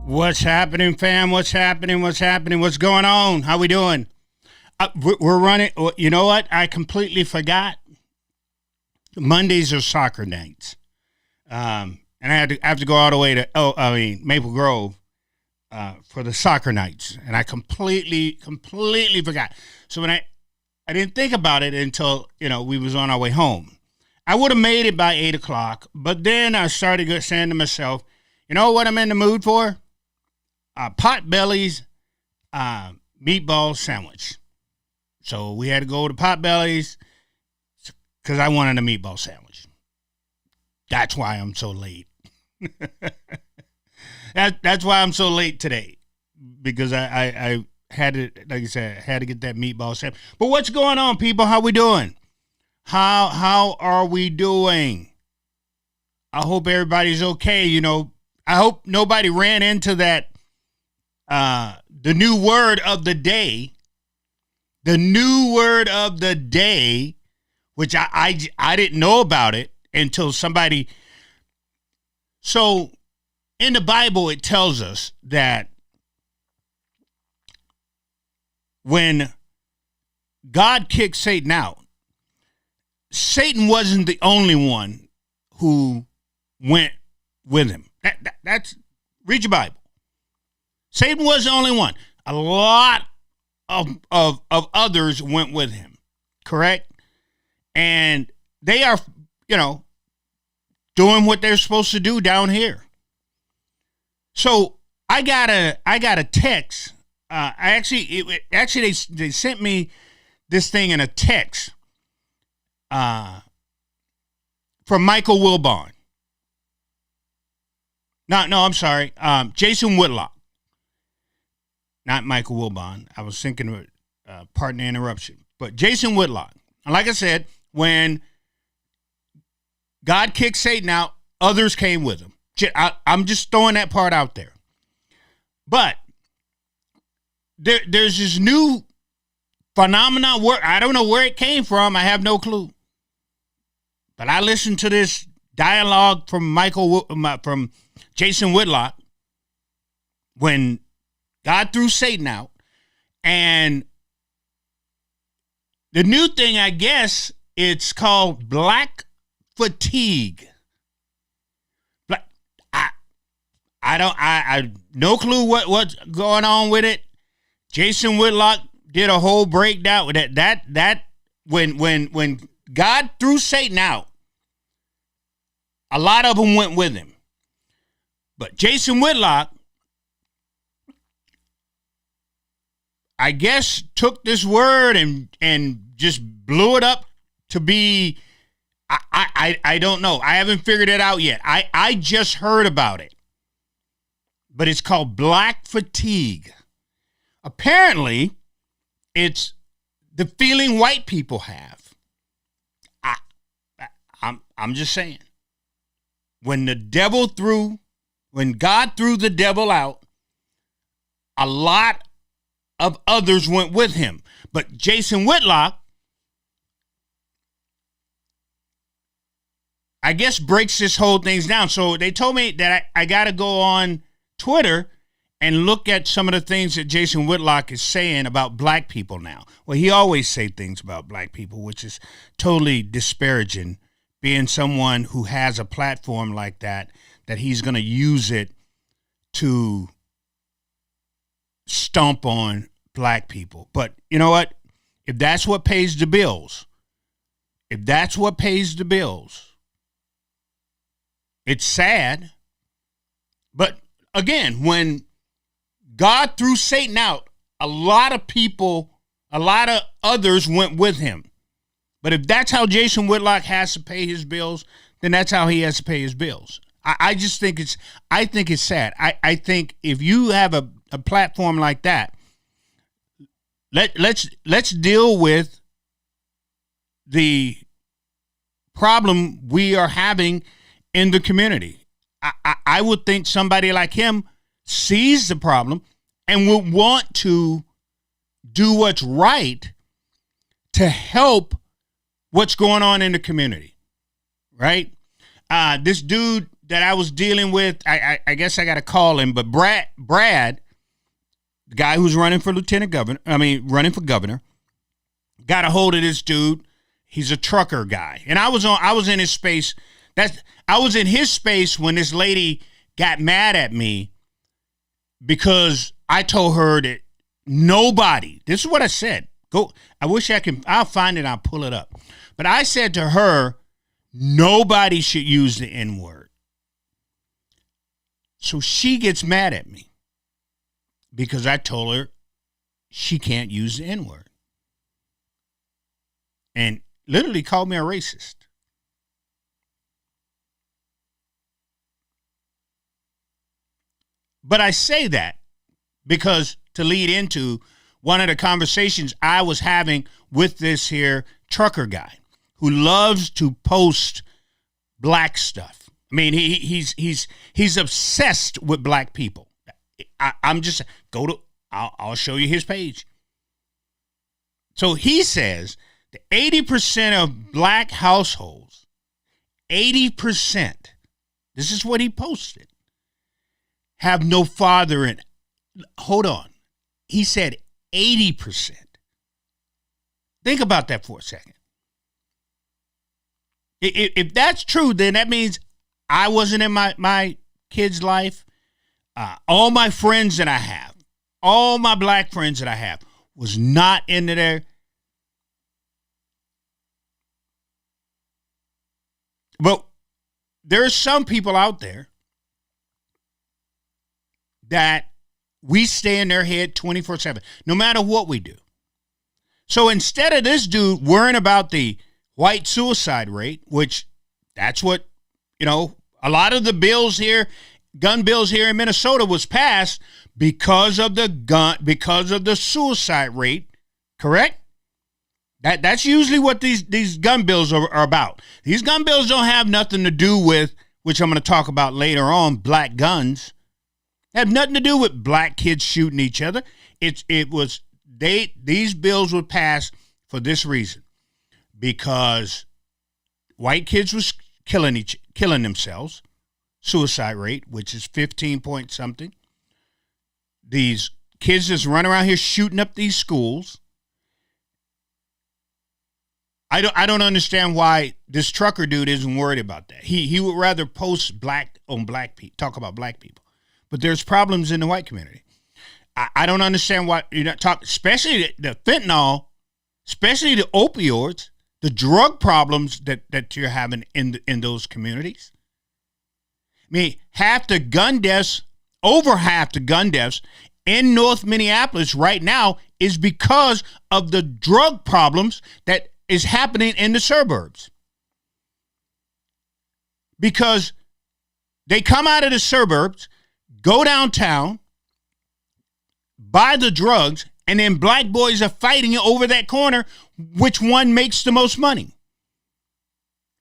What's happening, fam? What's happening? What's happening? What's going on? How we doing? We're running. You know what? I completely forgot. Mondays are soccer nights, and I have to go all the way to Maple Grove for the soccer nights, and I completely forgot. So when I didn't think about it until we was on our way home. I would have made it by 8:00, but then I started saying to myself, you know what I'm in the mood for? Potbelly's meatball sandwich. So we had to go to Potbelly's because I wanted a meatball sandwich. That's why I'm so late. That's why I'm so late today, because I had to, like I said, I had to get that meatball sandwich. But what's going on, people? How we doing? How are we doing? I hope everybody's okay. I hope nobody ran into that. The new word of the day. The new word of the day, which I didn't know about it until somebody. So in the Bible, it tells us that when God kicked Satan out, Satan wasn't the only one who went with him. That's read your Bible. Satan was the only one. A lot of others went with him, correct? And they are, doing what they're supposed to do down here. So I got a text. They sent me this thing in a text from Michael Wilbon. No, I'm sorry. Jason Whitlock. Not Michael Wilbon. I was thinking of partner interruption. But Jason Whitlock. And like I said, when God kicked Satan out, others came with him. I'm just throwing that part out there. But there's this new phenomenon. I don't know where it came from. I have no clue. But I listened to this dialogue from from Jason Whitlock when God threw Satan out. And the new thing, I guess, it's called black fatigue. I no clue what's going on with it. Jason Whitlock did a whole breakdown with that when God threw Satan out, a lot of them went with him. But Jason Whitlock, I guess, took this word and just blew it up to be, I don't know. I haven't figured it out yet. I just heard about it. But it's called black fatigue. Apparently, it's the feeling white people have. I'm just saying. When God threw the devil out, a lot of others went with him. But Jason Whitlock, I guess, breaks this whole thing down. So they told me that I got to go on Twitter and look at some of the things that Jason Whitlock is saying about black people now. Well, he always say things about black people, which is totally disparaging, being someone who has a platform like that he's going to use it to stomp on black people. But you know what? If that's what pays the bills, it's sad. But again, when God threw Satan out, a lot of others went with him. But if that's how Jason Whitlock has to pay his bills, then that's how he has to pay his bills. I just think it's sad. I think if you have a platform like that, let's deal with the problem we are having in the community. I would think somebody like him sees the problem and would want to do what's right to help what's going on in the community, right? This dude that I was dealing with, I guess I got to call him, but Brad, the guy who's running for running for governor, got a hold of this dude. He's a trucker guy. And I was in his space. I was in his space when this lady got mad at me because I told her that nobody, this is what I said. I'll find it, I'll pull it up. But I said to her, nobody should use the N-word. So she gets mad at me because I told her she can't use the N-word. And literally called me a racist. But I say that because to lead into one of the conversations I was having with this here trucker guy who loves to post black stuff. I mean, he's obsessed with black people. I'll show you his page. So he says that 80% of black households, 80%, this is what he posted, have no father in. Hold on. He said 80%. Think about that for a second. If that's true, then that means I wasn't in my kid's life. All my friends that I have, all my black friends that I have, was not into there. But there are some people out there that we stay in their head 24/7, no matter what we do. So instead of this dude worrying about the white suicide rate, which that's what, a lot of the bills here, gun bills here in Minnesota was passed because of the suicide rate, correct? That's usually what these gun bills are about. These gun bills don't have nothing to do with, which I'm going to talk about later on, black guns. They have nothing to do with black kids shooting each other. These bills were passed for this reason, because white kids was killing themselves, suicide rate, which is 15 point something. These kids just run around here shooting up these schools. I don't understand why this trucker dude isn't worried about that. He would rather post black people, talk about black people. But there's problems in the white community. I don't understand why you're not talking, especially the fentanyl, especially the opioids, the drug problems that you're having in those communities. I mean, over half the gun deaths in North Minneapolis right now is because of the drug problems that is happening in the suburbs. Because they come out of the suburbs, go downtown, buy the drugs, and then black boys are fighting over that corner, which one makes the most money.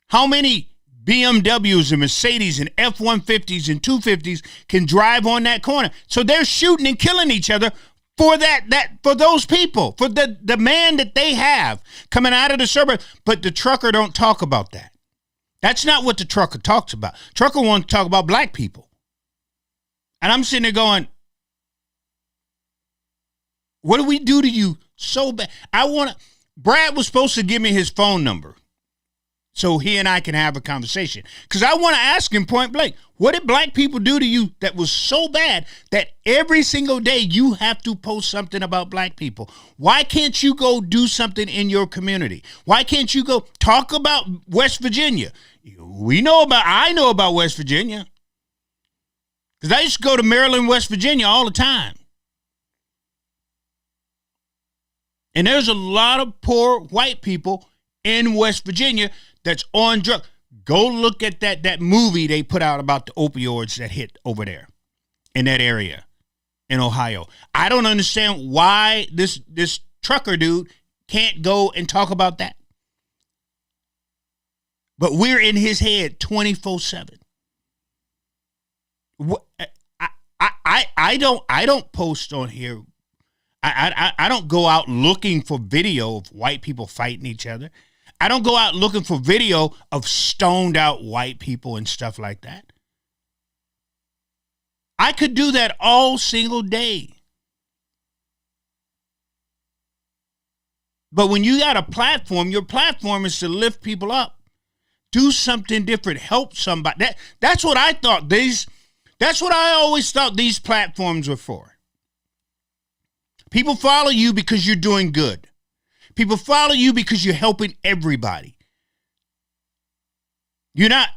How many BMWs and Mercedes and F-150s and 250s can drive on that corner? So they're shooting and killing each other for for those people, for the man that they have coming out of the suburb. But the trucker don't talk about that. That's not what the trucker talks about. Trucker wants to talk about black people. And I'm sitting there going, what do we do to you so bad? Brad was supposed to give me his phone number so he and I can have a conversation. Because I want to ask him point blank, what did black people do to you that was so bad that every single day you have to post something about black people? Why can't you go do something in your community? Why can't you go talk about West Virginia? I know about West Virginia. Because I used to go to Maryland, West Virginia all the time. And there's a lot of poor white people in West Virginia that's on drugs. Go look at that movie they put out about the opioids that hit over there in that area in Ohio. I don't understand why this trucker dude can't go and talk about that. But we're in his head 24/7. I don't post on here. I don't go out looking for video of white people fighting each other. I don't go out looking for video of stoned out white people and stuff like that. I could do that all single day. But when you got a platform, your platform is to lift people up. Do something different. Help somebody. That's what I thought. That's what I always thought these platforms were for. People follow you because you're doing good. People follow you because you're helping everybody. You're not,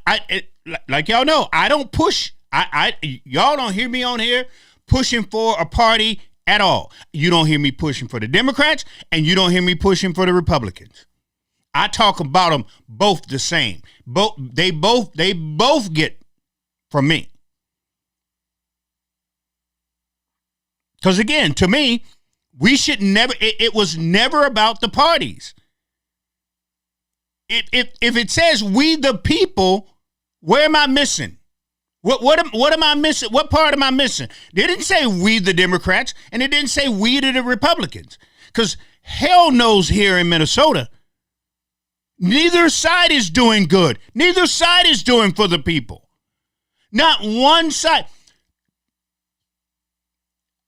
like y'all know, I don't push. Y'all don't hear me on here pushing for a party at all. You don't hear me pushing for the Democrats, and you don't hear me pushing for the Republicans. I talk about them both the same. They both get from me. Because again, to me, we should never. It was never about the parties. If it says we the people, where am I missing? What am I missing? What part am I missing? They didn't say we the Democrats, and it didn't say we to the Republicans. Because hell knows here in Minnesota, neither side is doing good. Neither side is doing for the people. Not one side.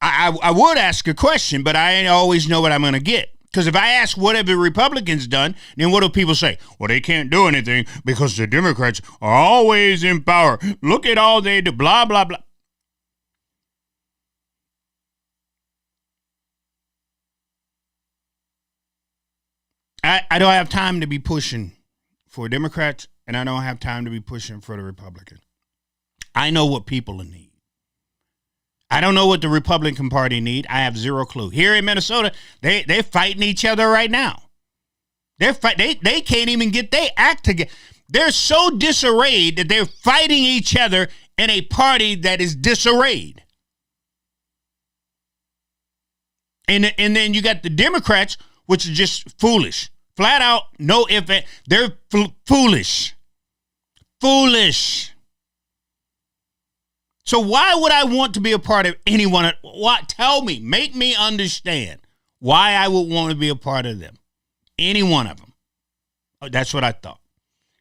I would ask a question, but I always know what I'm going to get. Because if I ask what have the Republicans done, then what do people say? Well, they can't do anything because the Democrats are always in power. Look at all they do, blah, blah, blah. I don't have time to be pushing for Democrats, and I don't have time to be pushing for the Republicans. I know what people need. I don't know what the Republican Party need. I have zero clue. Here in Minnesota, they're fighting each other right now. They can't even get their act together. They're so disarrayed that they're fighting each other in a party that is disarrayed. And then you got the Democrats, which is just foolish. Flat out, no if they're foolish. Foolish. So why would I want to be a part of anyone? What? Tell me, make me understand why I would want to be a part of them. Any one of them. That's what I thought.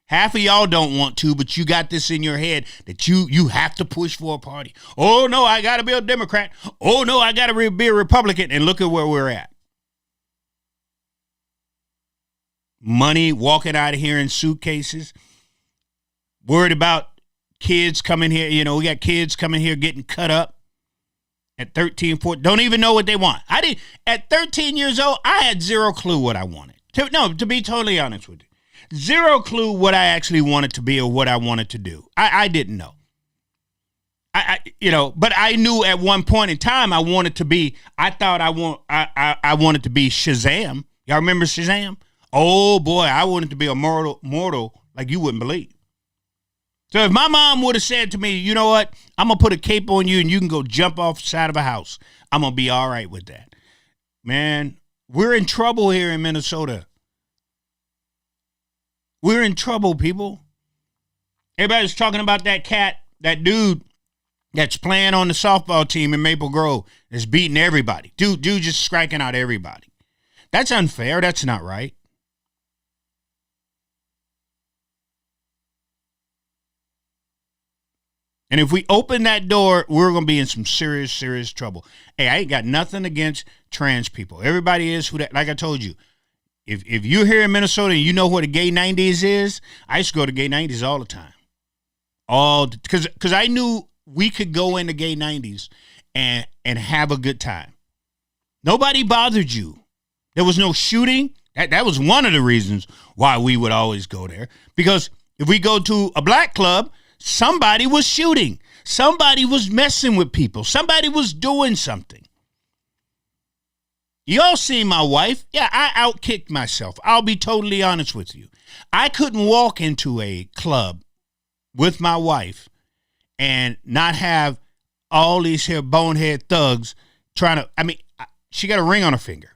Half of y'all don't want to, but you got this in your head that you have to push for a party. Oh, no, I got to be a Democrat. Oh, no, I got to be a Republican. And look at where we're at. Money walking out of here in suitcases. Worried about kids coming here, we got kids coming here getting cut up at 13, 14, don't even know what they want. At 13 years old, I had zero clue what I wanted. To be totally honest with you. Zero clue what I actually wanted to be or what I wanted to do. I didn't know. But I knew at one point in time I wanted to be, I wanted to be Shazam. Y'all remember Shazam? Oh boy, I wanted to be a mortal like you wouldn't believe. So if my mom would have said to me, you know what, I'm going to put a cape on you and you can go jump off the side of a house, I'm going to be all right with that. Man, we're in trouble here in Minnesota. We're in trouble, people. Everybody's talking about that dude that's playing on the softball team in Maple Grove that's beating everybody. Dude just striking out everybody. That's unfair. That's not right. And if we open that door, we're going to be in some serious, serious trouble. Hey, I ain't got nothing against trans people. Everybody is who that, like I told you, if you're here in Minnesota and you know what a gay 90s is, I used to go to gay 90s all the time. Because I knew we could go into gay 90s and have a good time. Nobody bothered you. There was no shooting. That was one of the reasons why we would always go there. Because if we go to a black club, somebody was shooting. Somebody was messing with people. Somebody was doing something. Y'all seen my wife? Yeah, I outkicked myself. I'll be totally honest with you. I couldn't walk into a club with my wife and not have all these here bonehead thugs trying to, she got a ring on her finger.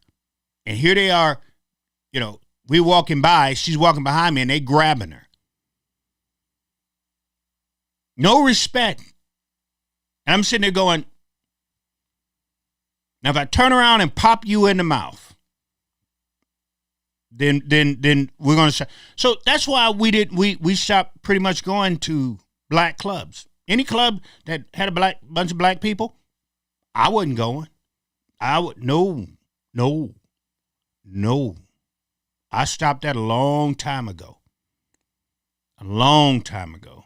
And here they are, we walking by, she's walking behind me and they grabbing her. No respect. And I'm sitting there going, now if I turn around and pop you in the mouth, then we're going to. So that's why we stopped pretty much going to black clubs. Any club that had a bunch of black people, I wasn't going. No. I stopped that a long time ago. A long time ago.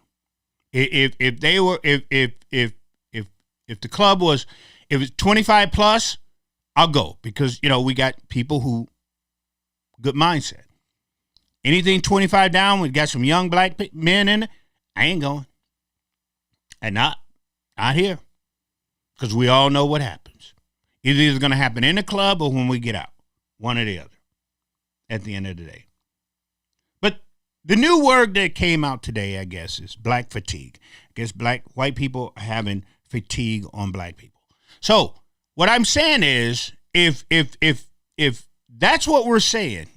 If the club was, if it's 25 plus, I'll go because, we got people who good mindset. Anything 25 down, we got some young black men in it, I ain't going. And not here. Because we all know what happens. Either it's going to happen in the club or when we get out. One or the other. At the end of the day. But the new word that came out today, I guess, is black fatigue. I guess white people are having fatigue on black people. So what I'm saying is, if that's what we're saying,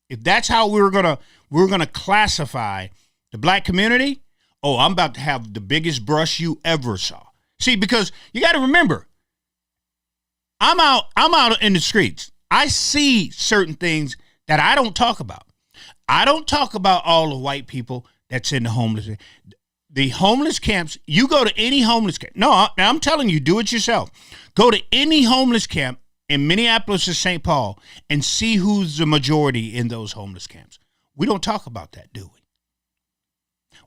if that's how we're gonna classify the black community, I'm about to have the biggest brush you ever saw. See, because you got to remember, I'm out in the streets. I see certain things that I don't talk about. I don't talk about all the white people that's in the homeless. The homeless camps, you go to any homeless camp. No, I'm telling you, do it yourself. Go to any homeless camp in Minneapolis or St. Paul and see who's the majority in those homeless camps. We don't talk about that, do we?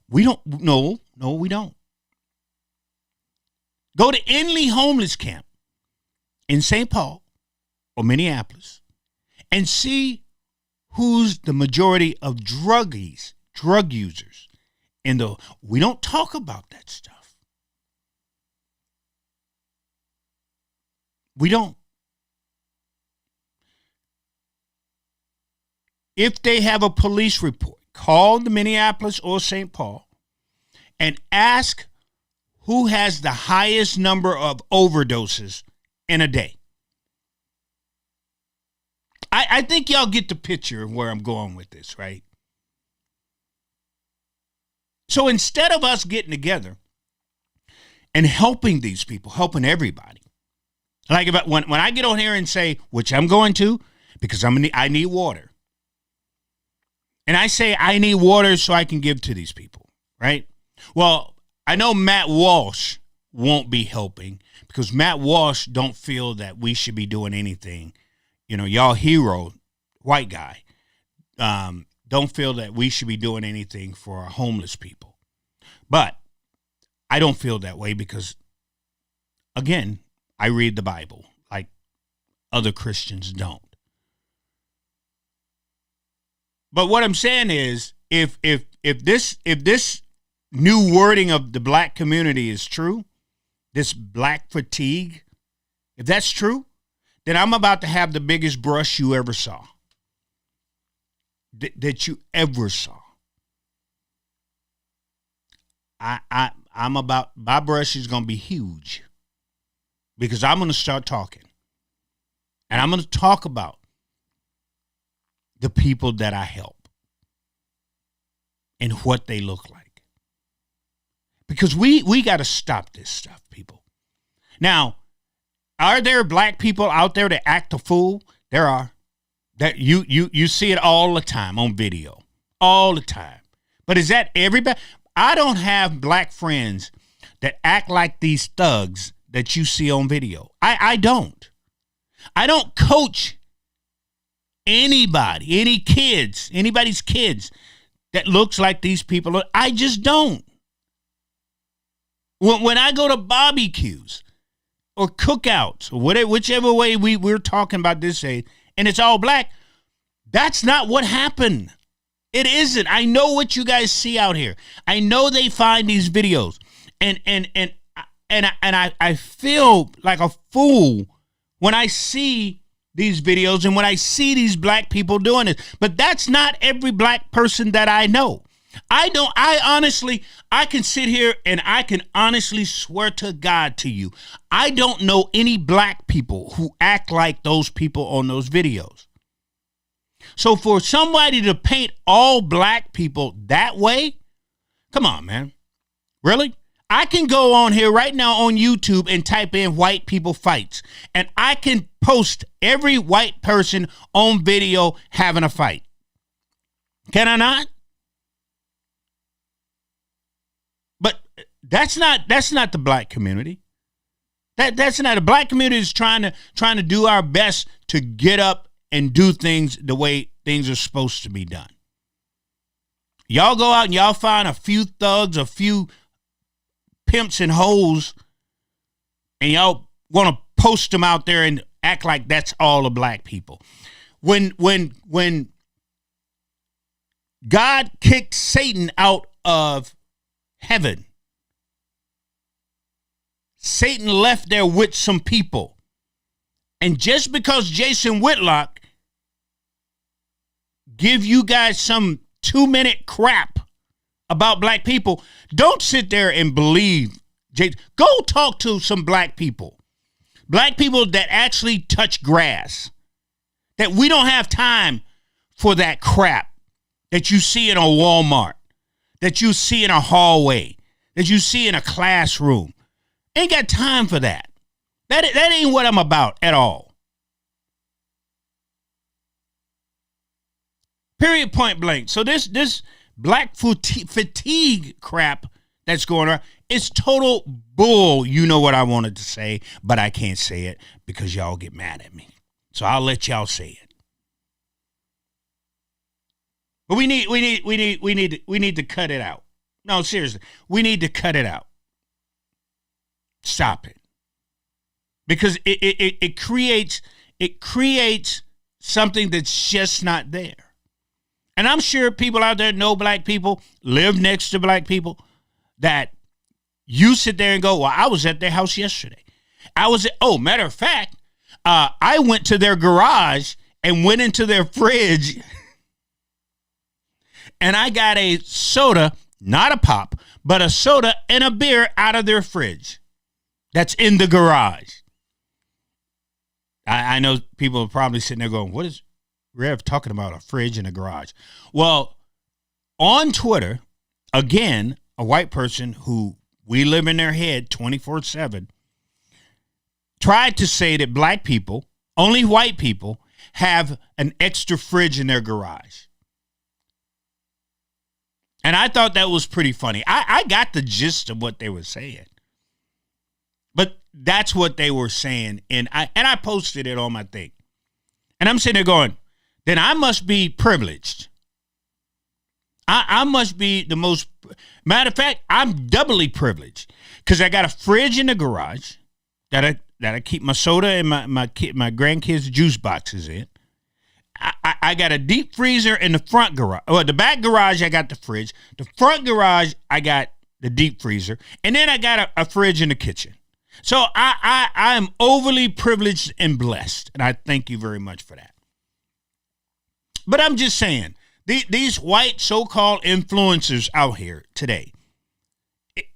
We don't. No, we don't. Go to any homeless camp in St. Paul or Minneapolis and see who's the majority of drug users. We don't talk about that stuff. We don't. If they have a police report, call the Minneapolis or St. Paul and ask who has the highest number of overdoses in a day. I think y'all get the picture of where I'm going with this, right? So instead of us getting together and helping these people, helping everybody, like when I get on here and say, which I'm going to, because I need water. And I say I need water so I can give to these people, right? Well, I know Matt Walsh won't be helping because Matt Walsh don't feel that we should be doing anything. Y'all hero, white guy, don't feel that we should be doing anything for our homeless people. But I don't feel that way because, again, I read the Bible like other Christians don't. But what I'm saying is, if this new wording of the black community is true, this black fatigue, if that's true, then I'm about to have the biggest brush you ever saw. That you ever saw. My brush is going to be huge because I'm going to start talking. And I'm going to talk about the people that I help and what they look like. Because we got to stop this stuff, people. Now, are there black people out there that act a fool? There are. That you see it all the time on video. All the time. But is that everybody? I don't have black friends that act like these thugs that you see on video. I don't. I don't coach anybody's kids that looks like these people. I just don't. When I go to barbecues or cookouts or whatever, whichever way we're talking about this age, and it's all black, that's not what happened. It isn't. I know what you guys see out here. I know they find these videos, and I feel like a fool when I see these videos and when I see these black people doing it. But that's not every black person that I know. I can sit here and I can honestly swear to God to you, I don't know any black people who act like those people on those videos. So for somebody to paint all black people that way, come on, man. Really? I can go on here right now on YouTube and type in white people fights, and I can post every white person on video having a fight. Can I not? But That's not the black community. That's not. The black community is trying to do our best to get up and do things the way things are supposed to be done. Y'all go out and y'all find a few thugs, a few pimps and hoes, and y'all want to post them out there and act like that's all the black people. When God kicked Satan out of heaven, Satan left there with some people. And just because Jason Whitlock give you guys some 2-minute crap about black people, don't sit there and believe. Go talk to some black people that actually touch grass, that we don't have time for that crap that you see in a Walmart, that you see in a hallway, that you see in a classroom. Ain't got time for that. That ain't what I'm about at all. Period, point blank. So this black fatigue crap that's going on, it's total bull. You know what I wanted to say, but I can't say it because y'all get mad at me. So I'll let y'all say it. But we need to cut it out. No, seriously, we need to cut it out. Stop it. Because it creates something that's just not there. And I'm sure people out there know black people, live next to black people, that you sit there and go, well, I was at their house yesterday. Matter of fact, I went to their garage and went into their fridge and I got a soda, not a pop, but a soda and a beer out of their fridge that's in the garage. I know people are probably sitting there going, what is Rev talking about, a fridge in a garage? Well, on Twitter, again, a white person who we live in their head 24/7 tried to say that black people, only white people, have an extra fridge in their garage. And I thought that was pretty funny. I got the gist of what they were saying. But that's what they were saying. And I posted it on my thing. And I'm sitting there going, then I must be privileged. I must be the most, matter of fact, I'm doubly privileged because I got a fridge in the garage that I keep my soda and my grandkids' juice boxes in. I got a deep freezer in the front garage. Well, the back garage, I got the fridge. The front garage, I got the deep freezer. And then I got a fridge in the kitchen. So I am overly privileged and blessed. And I thank you very much for that. But I'm just saying, these white so-called influencers out here today,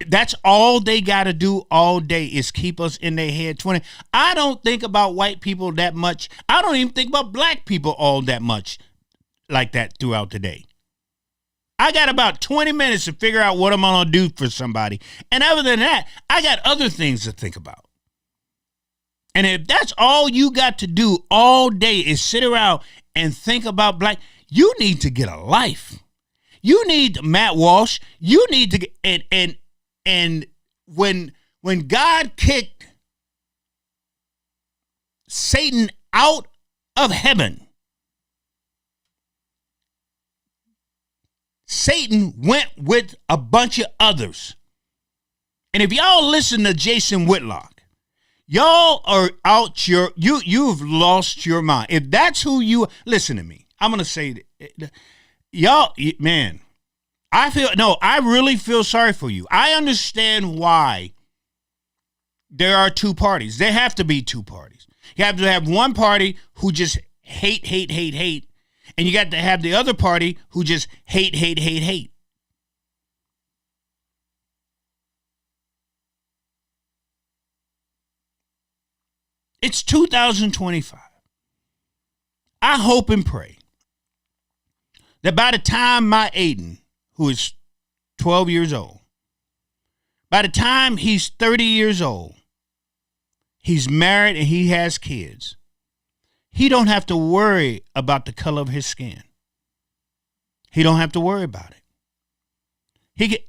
that's all they got to do all day is keep us in their head 20. I don't think about white people that much. I don't even think about black people all that much like that throughout the day. I got about 20 minutes to figure out what I'm going to do for somebody. And other than that, I got other things to think about. And if that's all you got to do all day is sit around and think about black, you need to get a life. You need Matt Walsh. You need to get, and when God kicked Satan out of heaven, Satan went with a bunch of others. And if y'all listen to Jason Whitlock, y'all are out you've lost your mind. If that's who you, listen to me. I'm going to say that. Y'all, man, I really feel sorry for you. I understand why there are two parties. There have to be two parties. You have to have one party who just hate. And you got to have the other party who just hate. It's 2025. I hope and pray that by the time my Aiden, who is 12 years old, by the time he's 30 years old, he's married and he has kids, he don't have to worry about the color of his skin. He don't have to worry about it.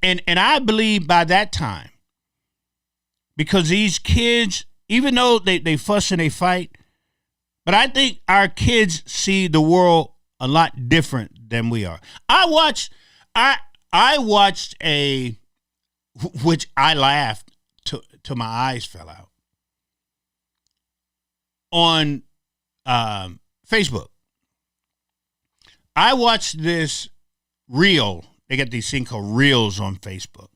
And I believe by that time, because these kids, even though they fuss and they fight, but I think our kids see the world a lot different than we are. I watched which I laughed till my eyes fell out, on Facebook. I watched this reel. They got these things called reels on Facebook.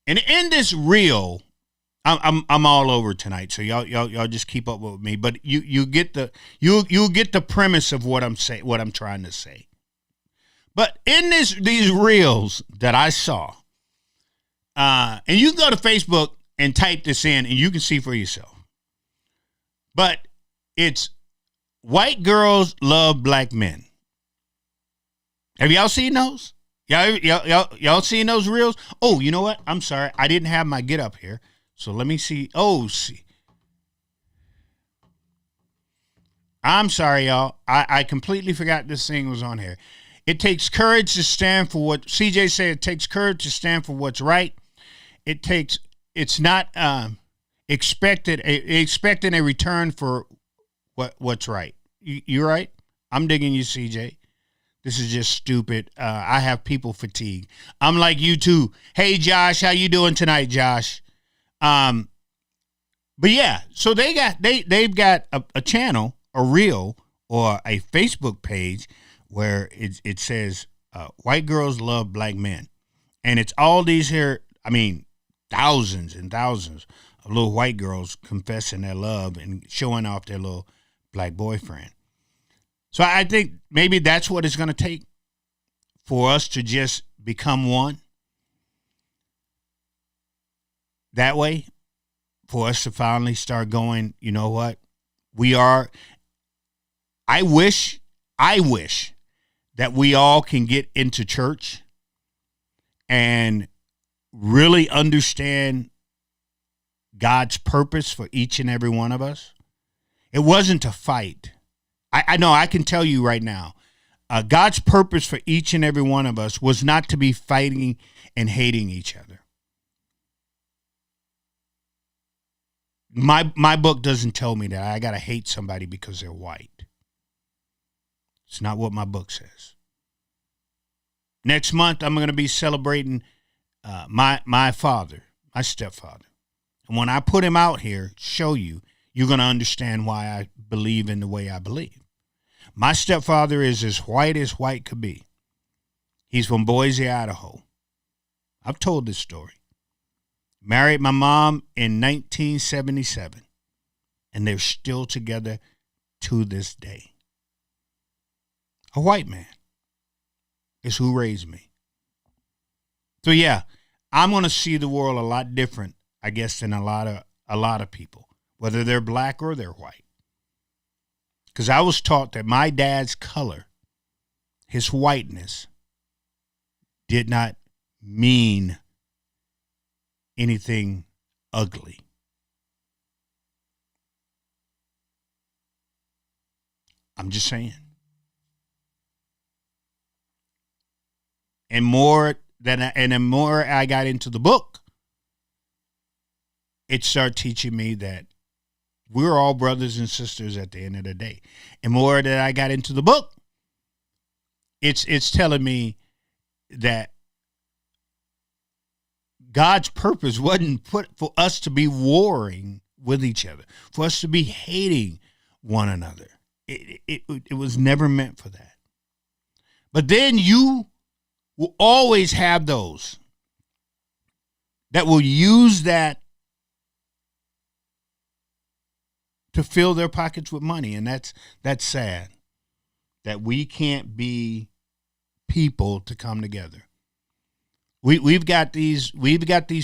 And in this reel, I'm all over tonight, so y'all just keep up with me. But you get the premise of what I'm trying to say. But in these reels that I saw, and you can go to Facebook and type this in, and you can see for yourself. But it's white girls love black men. Have y'all seen those? Y'all seen those reels? Oh, you know what? I'm sorry. I didn't have my get up here. So let me see. Oh, see. I'm sorry, y'all. I completely forgot this thing was on here. It takes courage to stand for what CJ said. It takes courage to stand for what's right. It's not expecting a return for what's right. You're right. I'm digging you, CJ. This is just stupid. I have people fatigue. I'm like you too. Hey, Josh, how you doing tonight, Josh? But yeah, so they've got a channel, a reel, or a Facebook page where it says white girls love black men, and it's all these here. I mean, thousands and thousands of little white girls confessing their love and showing off their little black boyfriend. So I think maybe that's what it's going to take for us to just become one. That way, for us to finally start going, you know what? I wish that we all can get into church and really understand God's purpose for each and every one of us. It wasn't to fight. I know, I can tell you right now, God's purpose for each and every one of us was not to be fighting and hating each other. My book doesn't tell me that I got to hate somebody because they're white. It's not what my book says. Next month, I'm going to be celebrating my father, my stepfather. And when I put him out here, show you, you're going to understand why I believe in the way I believe. My stepfather is as white could be. He's from Boise, Idaho. I've told this story. Married my mom in 1977, and they're still together to this day. A white man is who raised me. So yeah, I'm going to see the world a lot different, I guess, than a lot of people, whether they're black or they're white. Because I was taught that my dad's color, his whiteness, did not mean anything ugly. I'm just saying. And the more I got into the book, it started teaching me that we're all brothers and sisters at the end of the day. And more that I got into the book, it's telling me that God's purpose wasn't put for us to be warring with each other, for us to be hating one another. It was never meant for that. But then you will always have those that will use that to fill their pockets with money. And that's sad that we can't be people to come together. We've got these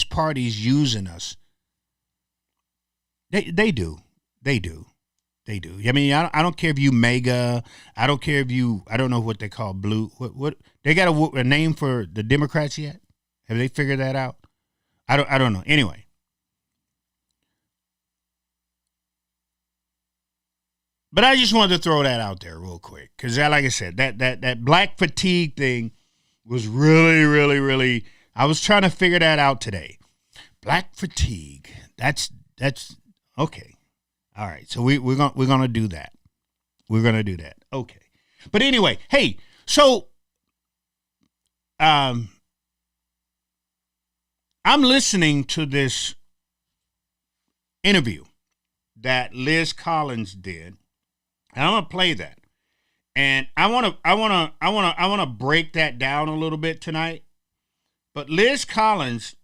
parties using us. They do. I mean, I don't care if you mega. I don't care if you. I don't know what they call blue. What they got a name for the Democrats yet? Have they figured that out? I don't know. Anyway, but I just wanted to throw that out there real quick because, like I said, that black fatigue thing was really, really, really, I was trying to figure that out today. Black fatigue. That's okay. All right. So we're going to do that. We're going to do that. Okay. But anyway, hey, so I'm listening to this interview that Liz Collins did, and I'm gonna play that. And I wanna break that down a little bit tonight. But Liz Collins,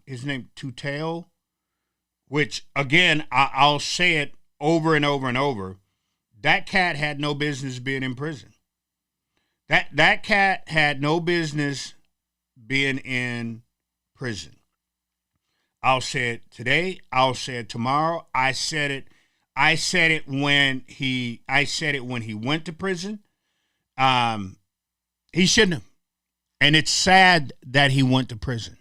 his name Tuteo, which again I'll say it over and over and over. That cat had no business being in prison. That cat had no business being in prison. I'll say it today. I'll say it tomorrow. I said it when he went to prison. He shouldn't have. And it's sad that he went to prison.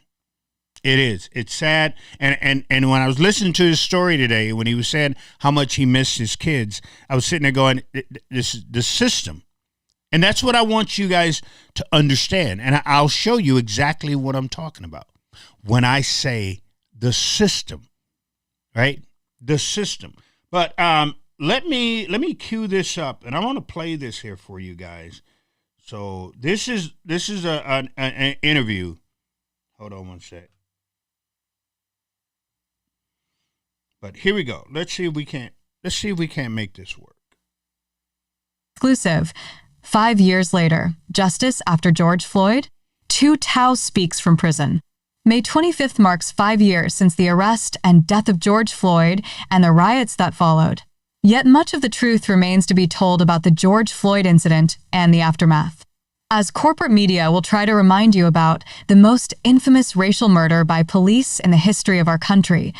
It is. It's sad. And when I was listening to his story today, when he was saying how much he missed his kids, I was sitting there going, this is the system. And that's what I want you guys to understand. And I'll show you exactly what I'm talking about when I say the system, right? The system. But let me cue this up, and I want to play this here for you guys. So this is an interview. Hold on one sec. But here we go. Let's see if we can't make this work. Exclusive. 5 years later, justice after George Floyd? Tuteo speaks from prison. May 25th marks 5 years since the arrest and death of George Floyd and the riots that followed. Yet much of the truth remains to be told about the George Floyd incident and the aftermath. As corporate media will try to remind you about the most infamous racial murder by police in the history of our country,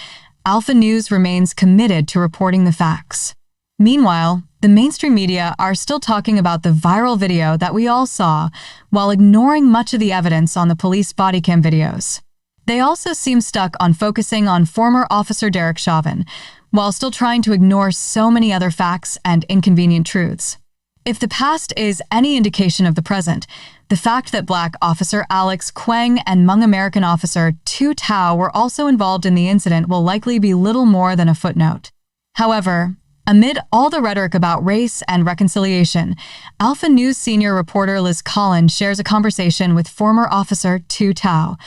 Alpha News remains committed to reporting the facts. Meanwhile, the mainstream media are still talking about the viral video that we all saw, while ignoring much of the evidence on the police body cam videos. They also seem stuck on focusing on former Officer Derek Chauvin, while still trying to ignore so many other facts and inconvenient truths. If the past is any indication of the present, the fact that Black Officer Alex Kweng and Hmong American Officer Tuteo were also involved in the incident will likely be little more than a footnote. However, amid all the rhetoric about race and reconciliation, Alpha News senior reporter Liz Collins shares a conversation with former Officer Tuteo,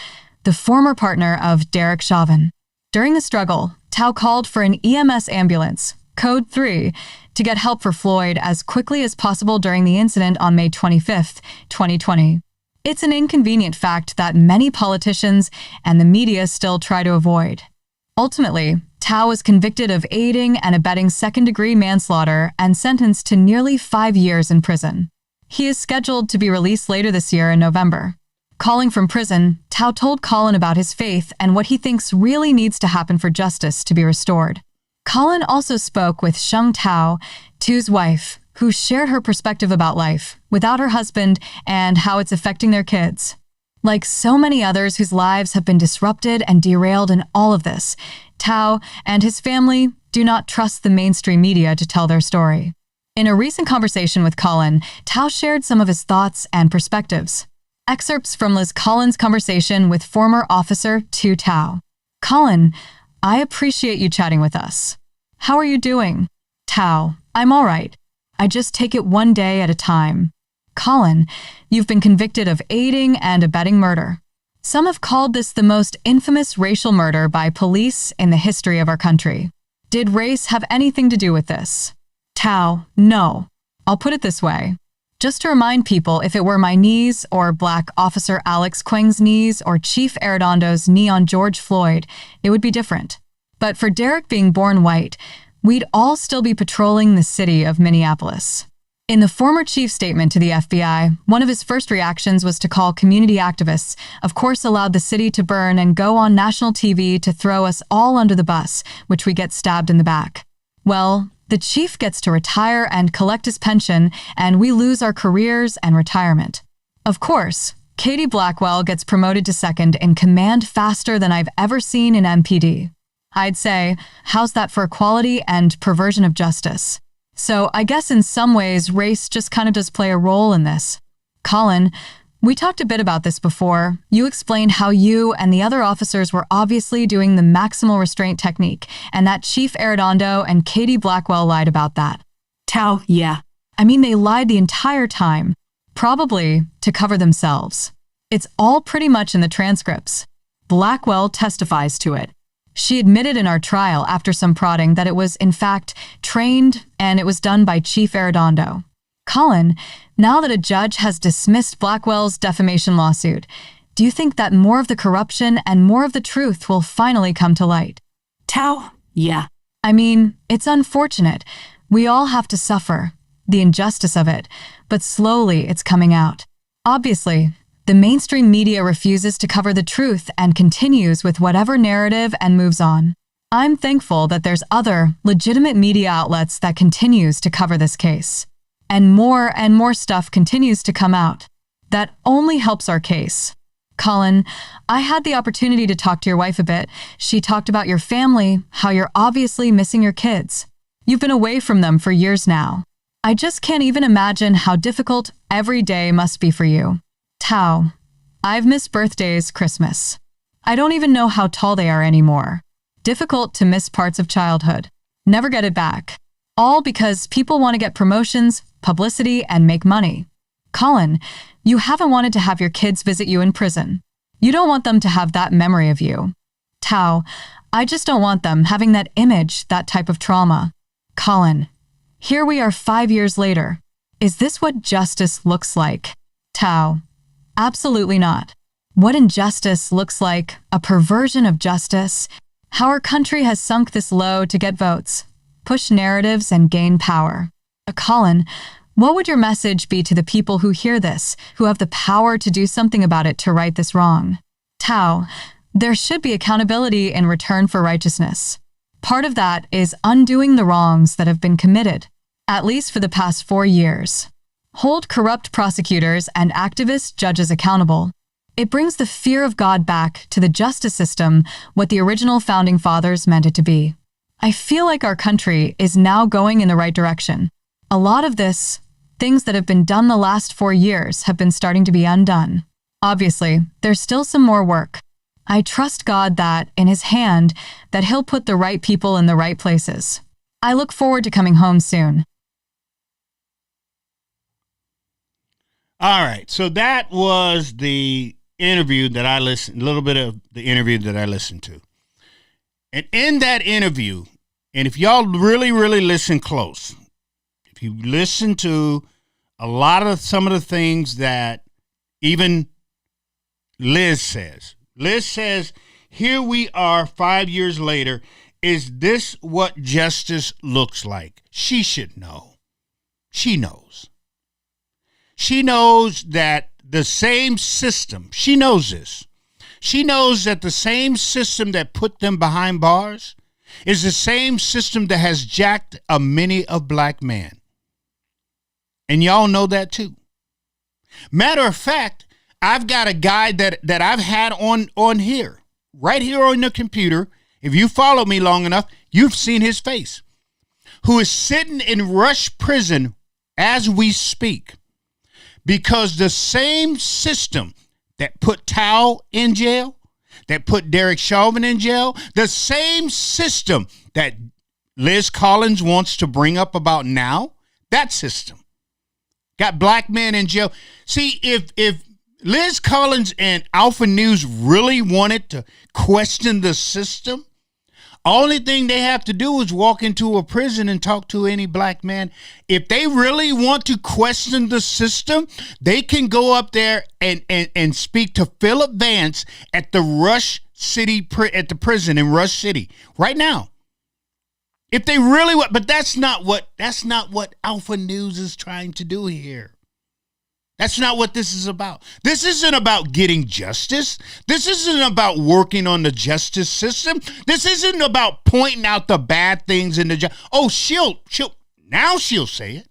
the former partner of Derek Chauvin. During the struggle, Tao called for an EMS ambulance, Code 3, to get help for Floyd as quickly as possible during the incident on May 25, 2020. It's an inconvenient fact that many politicians and the media still try to avoid. Ultimately, Tao was convicted of aiding and abetting second-degree manslaughter and sentenced to nearly 5 years in prison. He is scheduled to be released later this year in November. Calling from prison, Tao told Colin about his faith and what he thinks really needs to happen for justice to be restored. Colin also spoke with Sheng Tao, Tu's wife, who shared her perspective about life without her husband and how it's affecting their kids. Like so many others whose lives have been disrupted and derailed in all of this, Tao and his family do not trust the mainstream media to tell their story. In a recent conversation with Colin, Tao shared some of his thoughts and perspectives. Excerpts from Liz Collins' conversation with former Officer Tuteo. Colin, I appreciate you chatting with us. How are you doing? Tao, I'm all right. I just take it one day at a time. Colin, you've been convicted of aiding and abetting murder. Some have called this the most infamous racial murder by police in the history of our country. Did race have anything to do with this? Tao, no. I'll put it this way. Just to remind people, if it were my knees or Black Officer Alex Kweng's knees or Chief Arredondo's knee on George Floyd, it would be different. But for Derek being born white, we'd all still be patrolling the city of Minneapolis. In the former chief's statement to the FBI, one of his first reactions was to call community activists, of course allowed the city to burn and go on national TV to throw us all under the bus, which we get stabbed in the back. Well, the chief gets to retire and collect his pension, and we lose our careers and retirement. Of course, Katie Blackwell gets promoted to second in command faster than I've ever seen in MPD. I'd say, how's that for equality and perversion of justice? So I guess in some ways, race just kind of does play a role in this. Colin, We talked a bit about this before. You explained how you and the other officers were obviously doing the maximal restraint technique, and that Chief Arredondo and Katie Blackwell lied about that. Tao, yeah. I mean, they lied the entire time, probably to cover themselves. It's all pretty much in the transcripts. Blackwell testifies to it. She admitted in our trial after some prodding that it was, in fact, trained and it was done by Chief Arredondo. Colin, now that a judge has dismissed Blackwell's defamation lawsuit, do you think that more of the corruption and more of the truth will finally come to light? Tao, yeah. I mean, it's unfortunate. We all have to suffer the injustice of it, but slowly it's coming out. Obviously, the mainstream media refuses to cover the truth and continues with whatever narrative and moves on. I'm thankful that there's other legitimate media outlets that continues to cover this case. And more stuff continues to come out. That only helps our case. Colin, I had the opportunity to talk to your wife a bit. She talked about your family, how you're obviously missing your kids. You've been away from them for years now. I just can't even imagine how difficult every day must be for you. Tao, I've missed birthdays, Christmas. I don't even know how tall they are anymore. Difficult to miss parts of childhood. Never get it back. All because people want to get promotions, publicity, and make money. Colin, you haven't wanted to have your kids visit you in prison. You don't want them to have that memory of you. Tao, I just don't want them having that image, that type of trauma. Colin, here we are 5 years later. Is this what justice looks like? Tao, absolutely not. What injustice looks like, a perversion of justice, how our country has sunk this low to get votes, push narratives, and gain power. Colin, what would your message be to the people who hear this, who have the power to do something about it to right this wrong? Tao, there should be accountability in return for righteousness. Part of that is undoing the wrongs that have been committed, at least for the past 4 years. Hold corrupt prosecutors and activist judges accountable. It brings the fear of God back to the justice system, what the original founding fathers meant it to be. I feel like our country is now going in the right direction. A lot of this, things that have been done the last 4 years, have been starting to be undone. Obviously, there's still some more work. I trust God that, in His hand, that He'll put the right people in the right places. I look forward to coming home soon. All right, so that was the interview that I listened, a little bit of the interview that I listened to. And in that interview, and if y'all really, really listen close, if you listen to a lot of some of the things that even Liz says, here we are 5 years later. Is this what justice looks like? She should know. She knows. She knows that the same system, she knows this. She knows that the same system that put them behind bars is the same system that has jacked a many of black men. And y'all know that too. Matter of fact, I've got a guy that I've had on here, right here on the computer. If you follow me long enough, you've seen his face, who is sitting in Rush prison as we speak. Because the same system that put Tao in jail, that put Derek Chauvin in jail, the same system that Liz Collins wants to bring up about now, that system got black men in jail. See, if Liz Collins and Alpha News really wanted to question the system, only thing they have to do is walk into a prison and talk to any black man. If they really want to question the system, they can go up there and speak to Philip Vance at the at the prison in Rush City right now. If they really want, but that's not what Alpha News is trying to do here. That's not what this is about. This isn't about getting justice. This isn't about working on the justice system. This isn't about pointing out the bad things in the oh, she'll say it.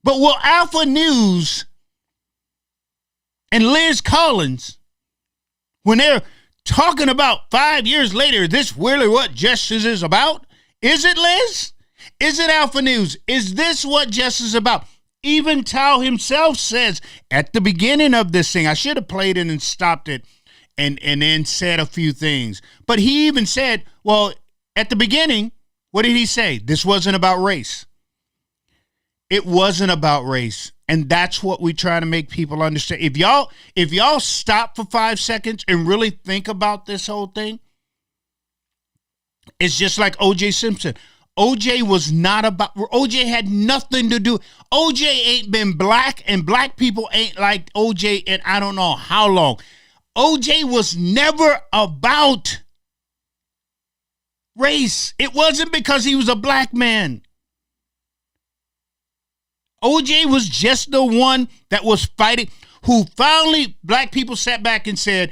But will Alpha News and Liz Collins, when they're talking about 5 years later, this really what justice is about? Is it, Liz? Is it Alpha News? Is this what justice is about? Even Tao himself says at the beginning of this thing, I should have played it and stopped it and then said a few things. But he even said, well, at the beginning, what did he say? This wasn't about race. It wasn't about race. And that's what we try to make people understand. If y'all stop for 5 seconds and really think about this whole thing, it's just like O.J. Simpson. O.J. was not about, O.J. had nothing to do. O.J. ain't been black, and black people ain't like O.J. in I don't know how long. O.J. was never about race. It wasn't because he was a black man. O.J. was just the one that was fighting, who finally, black people sat back and said,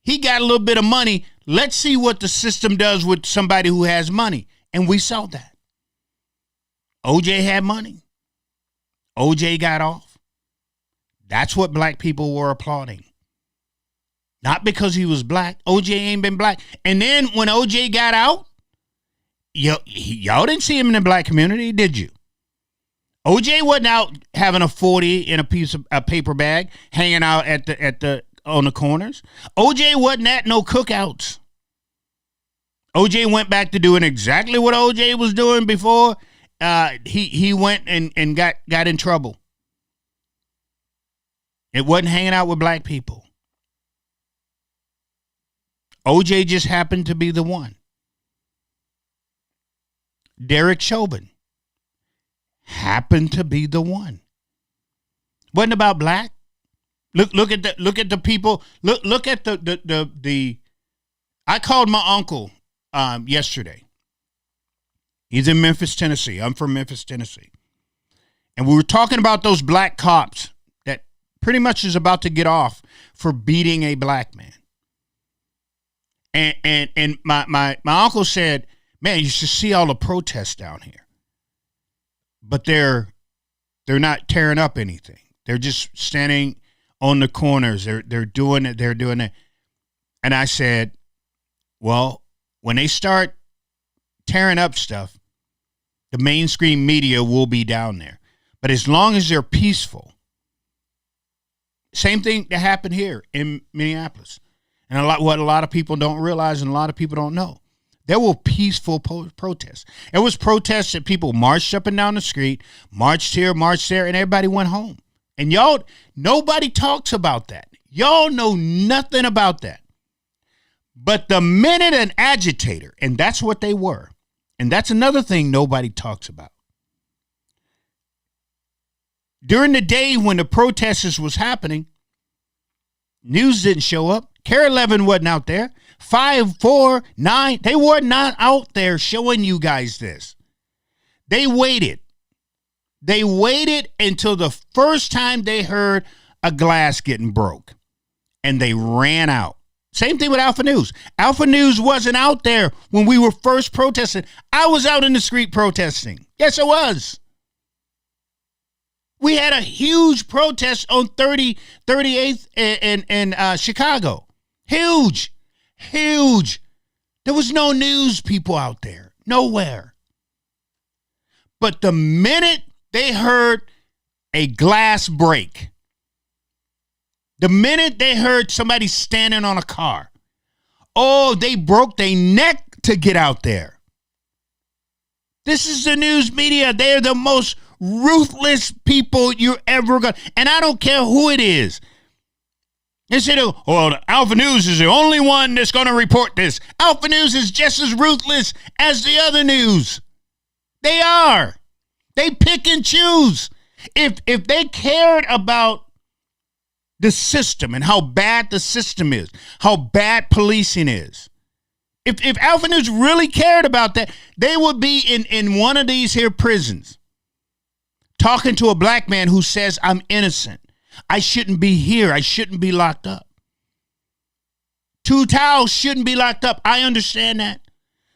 he got a little bit of money. Let's see what the system does with somebody who has money. And we saw that. O.J. had money. O.J. got off. That's what black people were applauding. Not because he was black. O.J. ain't been black. And then when O.J. got out, y'all didn't see him in the black community, did you? O.J. wasn't out having a 40 in a paper bag, hanging out on the corners. O.J. wasn't at no cookouts. O.J. went back to doing exactly what O.J. was doing before he went and got in trouble. It wasn't hanging out with black people. O.J. just happened to be the one. Derek Chauvin happened to be the one. Wasn't about black. Look at the people. Look at the. I called my uncle yesterday. He's in Memphis, Tennessee. I'm from Memphis, Tennessee. And we were talking about those black cops that pretty much is about to get off for beating a black man. And my uncle said, man, you should see all the protests down here. But they're not tearing up anything. They're just standing on the corners. They're doing it. They're doing it. And I said, well, when they start tearing up stuff, the mainstream media will be down there. But as long as they're peaceful, same thing that happened here in Minneapolis. And what a lot of people don't realize and a lot of people don't know. There were peaceful protests. It was protests that people marched up and down the street, marched here, marched there, and everybody went home. And y'all, nobody talks about that. Y'all know nothing about that. But the minute an agitator, and that's what they were, and that's another thing nobody talks about. During the day when the protesters was happening, news didn't show up. Care 11 wasn't out there. 5, 4, 9, they were not out there showing you guys this. They waited. They waited until the first time they heard a glass getting broke, and they ran out. Same thing with Alpha News. Alpha News wasn't out there when we were first protesting. I was out in the street protesting. Yes, I was. We had a huge protest on 38th in Chicago. Huge. There was no news people out there. Nowhere. But the minute they heard a glass break, the minute they heard somebody standing on a car, oh, they broke their neck to get out there. This is the news media. They're the most ruthless people you're ever going to. And I don't care who it is. They said, oh, Alpha News is the only one that's going to report this. Alpha News is just as ruthless as the other news. They are. They pick and choose. If they cared about the system and how bad the system is, how bad policing is, if Alpha News really cared about that, they would be in one of these here prisons talking to a black man who says, I'm innocent. I shouldn't be here. I shouldn't be locked up. Two Towels shouldn't be locked up. I understand that.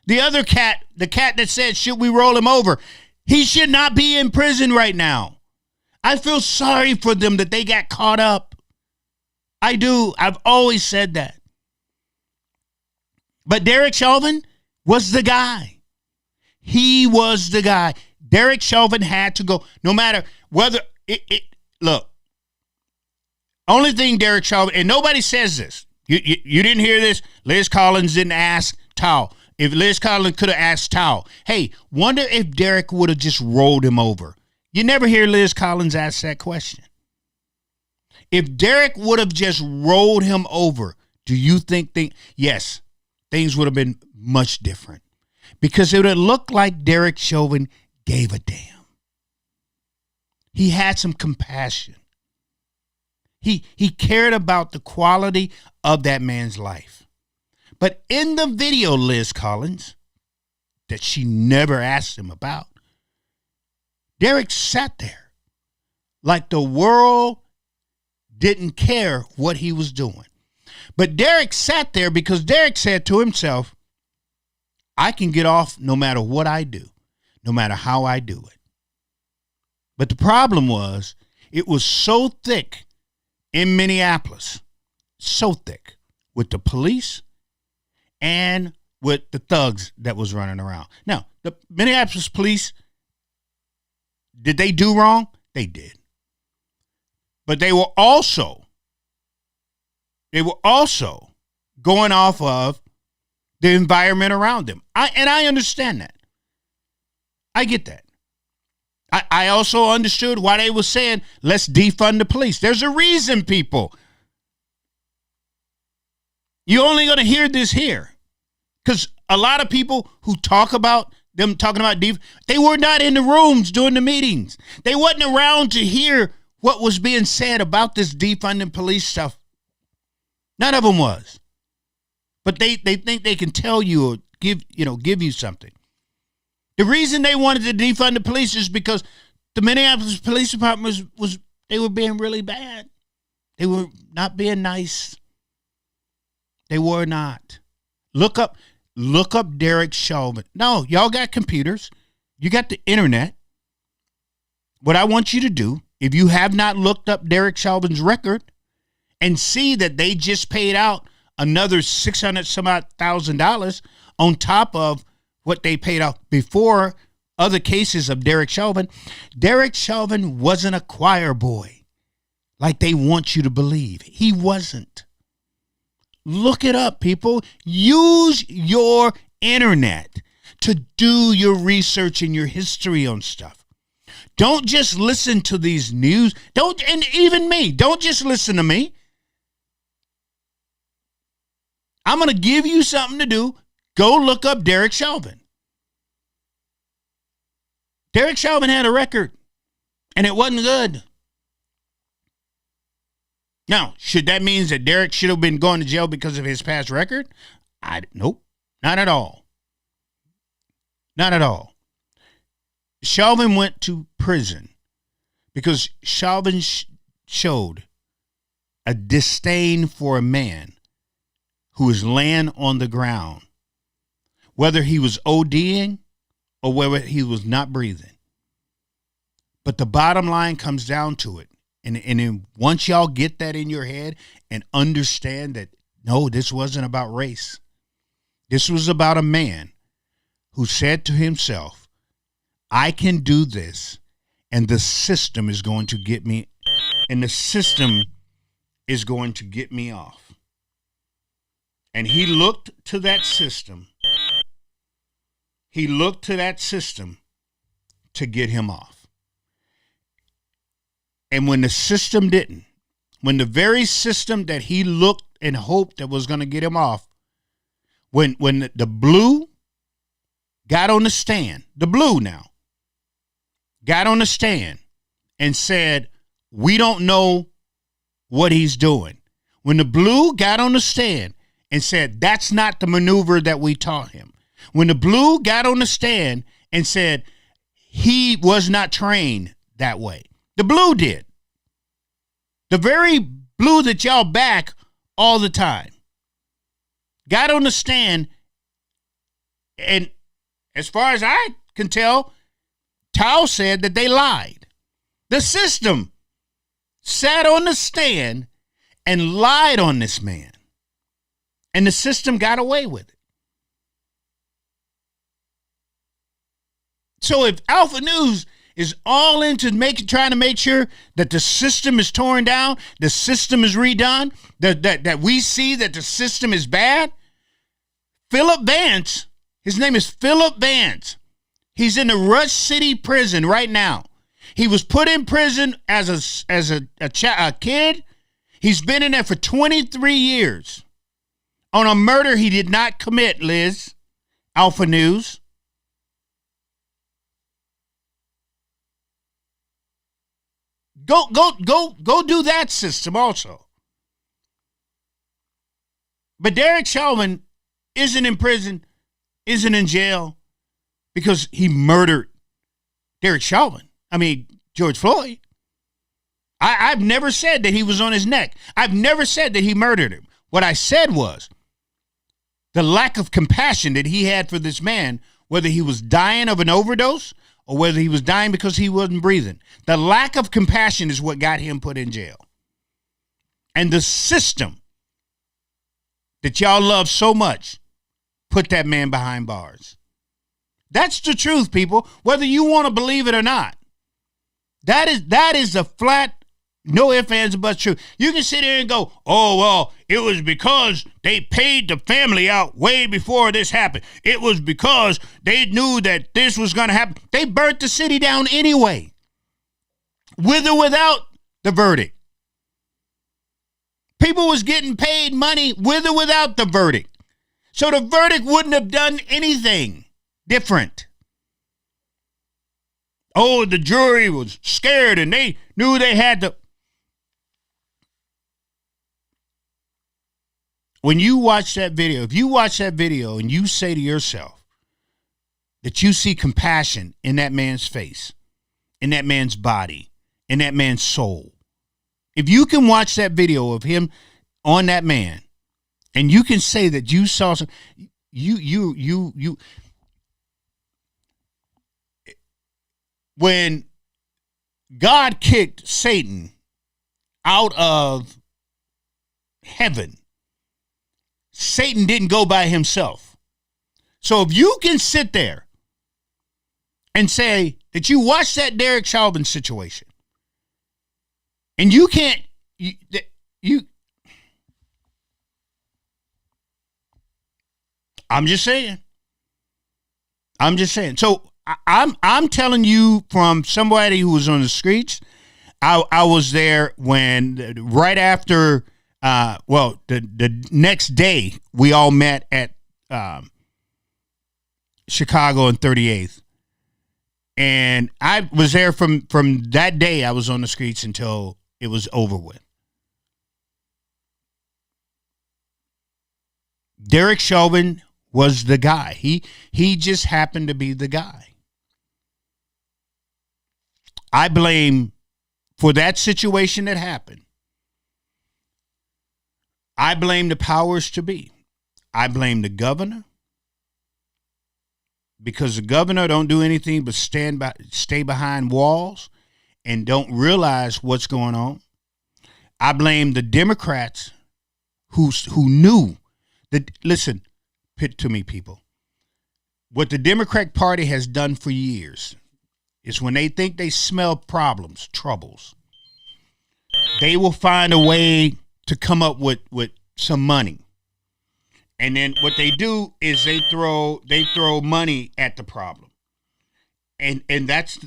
The other cat, the cat that said, should we roll him over? He should not be in prison right now. I feel sorry for them that they got caught up. I do. I've always said that. But Derek Chauvin was the guy. He was the guy. Derek Chauvin had to go. No matter whether Look, only thing Derek Chauvin, and nobody says this. You didn't hear this. Liz Collins didn't ask Tao. If Liz Collins could have asked Tao, hey, wonder if Derek would have just rolled him over. You never hear Liz Collins ask that question. If Derek would have just rolled him over, do you think, yes, things would have been much different? Because it would have looked like Derek Chauvin gave a damn. He had some compassion. He cared about the quality of that man's life. But in the video, Liz Collins, that she never asked him about, Derek sat there like the world didn't care what he was doing. But Derek sat there because Derek said to himself, I can get off no matter what I do, no matter how I do it. But the problem was, it was so thick in Minneapolis, so thick with the police and with the thugs that was running around. Now, the Minneapolis police, did they do wrong? They did. But they were also going off of the environment around them. I understand that. I get that. I also understood why they were saying, let's defund the police. There's a reason, people. You're only going to hear this here. Because a lot of people who talk about them talking about they were not in the rooms during the meetings. They wasn't around to hear what was being said about this defunding police stuff. None of them was. But they think they can tell you or give you something. The reason they wanted to defund the police is because the Minneapolis Police Department they were being really bad. They were not being nice. They were not. Look up Derek Chauvin. No, y'all got computers. You got the internet. What I want you to do, if you have not looked up Derek Chauvin's record and see that they just paid out another $600,000 on top of what they paid out before other cases of Derek Chauvin. Derek Chauvin wasn't a choir boy like they want you to believe. He wasn't. Look it up, people. Use your internet to do your research and your history on stuff. Don't just listen to these news. And even me, don't just listen to me. I'm going to give you something to do. Go look up Derek Chauvin. Derek Chauvin had a record, and it wasn't good. Now, should that mean that Derek should have been going to jail because of his past record? Nope, not at all. Not at all. Chauvin went to prison because Chauvin showed a disdain for a man who was laying on the ground, whether he was ODing or whether he was not breathing. But the bottom line comes down to it. And then once y'all get that in your head and understand that, no, this wasn't about race. This was about a man who said to himself, I can do this, and the system is going to get me, and the system is going to get me off. And he looked to that system. He looked to that system to get him off. And when the system didn't, when the very system that he looked and hoped that was going to get him off, when the blue got on the stand, the blue now, got on the stand and said, we don't know what he's doing. When the blue got on the stand and said, that's not the maneuver that we taught him. When the blue got on the stand and said, he was not trained that way. The blue did. The very blue that y'all back all the time got on the stand, and as far as I can tell, Tao said that they lied. The system sat on the stand and lied on this man, and the system got away with it. So if Alpha News is all into trying to make sure that the system is torn down, the system is redone, that we see that the system is bad. Philip Vance, his name is Philip Vance. He's in the Rush City prison right now. He was put in prison as a kid. He's been in there for 23 years on a murder he did not commit, Liz. Alpha News. Go do that system also. But Derek Chauvin isn't in prison, isn't in jail because he murdered Derek Chauvin. I mean, George Floyd. I've never said that he was on his neck. I've never said that he murdered him. What I said was the lack of compassion that he had for this man, whether he was dying of an overdose or whether he was dying because he wasn't breathing. The lack of compassion is what got him put in jail. And the system that y'all love so much put that man behind bars. That's the truth, people, whether you want to believe it or not. That is a flat, no ifs, ands, or buts truth. You can sit here and go, oh, well, it was because they paid the family out way before this happened. It was because they knew that this was going to happen. They burnt the city down anyway, with or without the verdict. People was getting paid money with or without the verdict. So the verdict wouldn't have done anything different. Oh, the jury was scared and they knew they had to. When you watch that video, if you watch that video and you say to yourself that you see compassion in that man's face, in that man's body, in that man's soul, if you can watch that video of him on that man and you can say that you saw some, when God kicked Satan out of heaven, Satan didn't go by himself. So if you can sit there and say that you watched that Derek Chauvin situation and you can't, I'm just saying. So I'm telling you from somebody who was on the streets. I was there when right after, the next day we all met at Chicago and 38th, and I was there from that day. I was on the streets until it was over with. Derek Chauvin was the guy. He just happened to be the guy. I blame, for that situation that happened, I blame the powers to be. I blame the governor, because the governor don't do anything but stay behind walls and don't realize what's going on. I blame the Democrats who knew that. Listen to me, people. What the Democrat Party has done for years is when they think they smell troubles, they will find a way to come up with some money. And then what they do is they throw money at the problem. And that's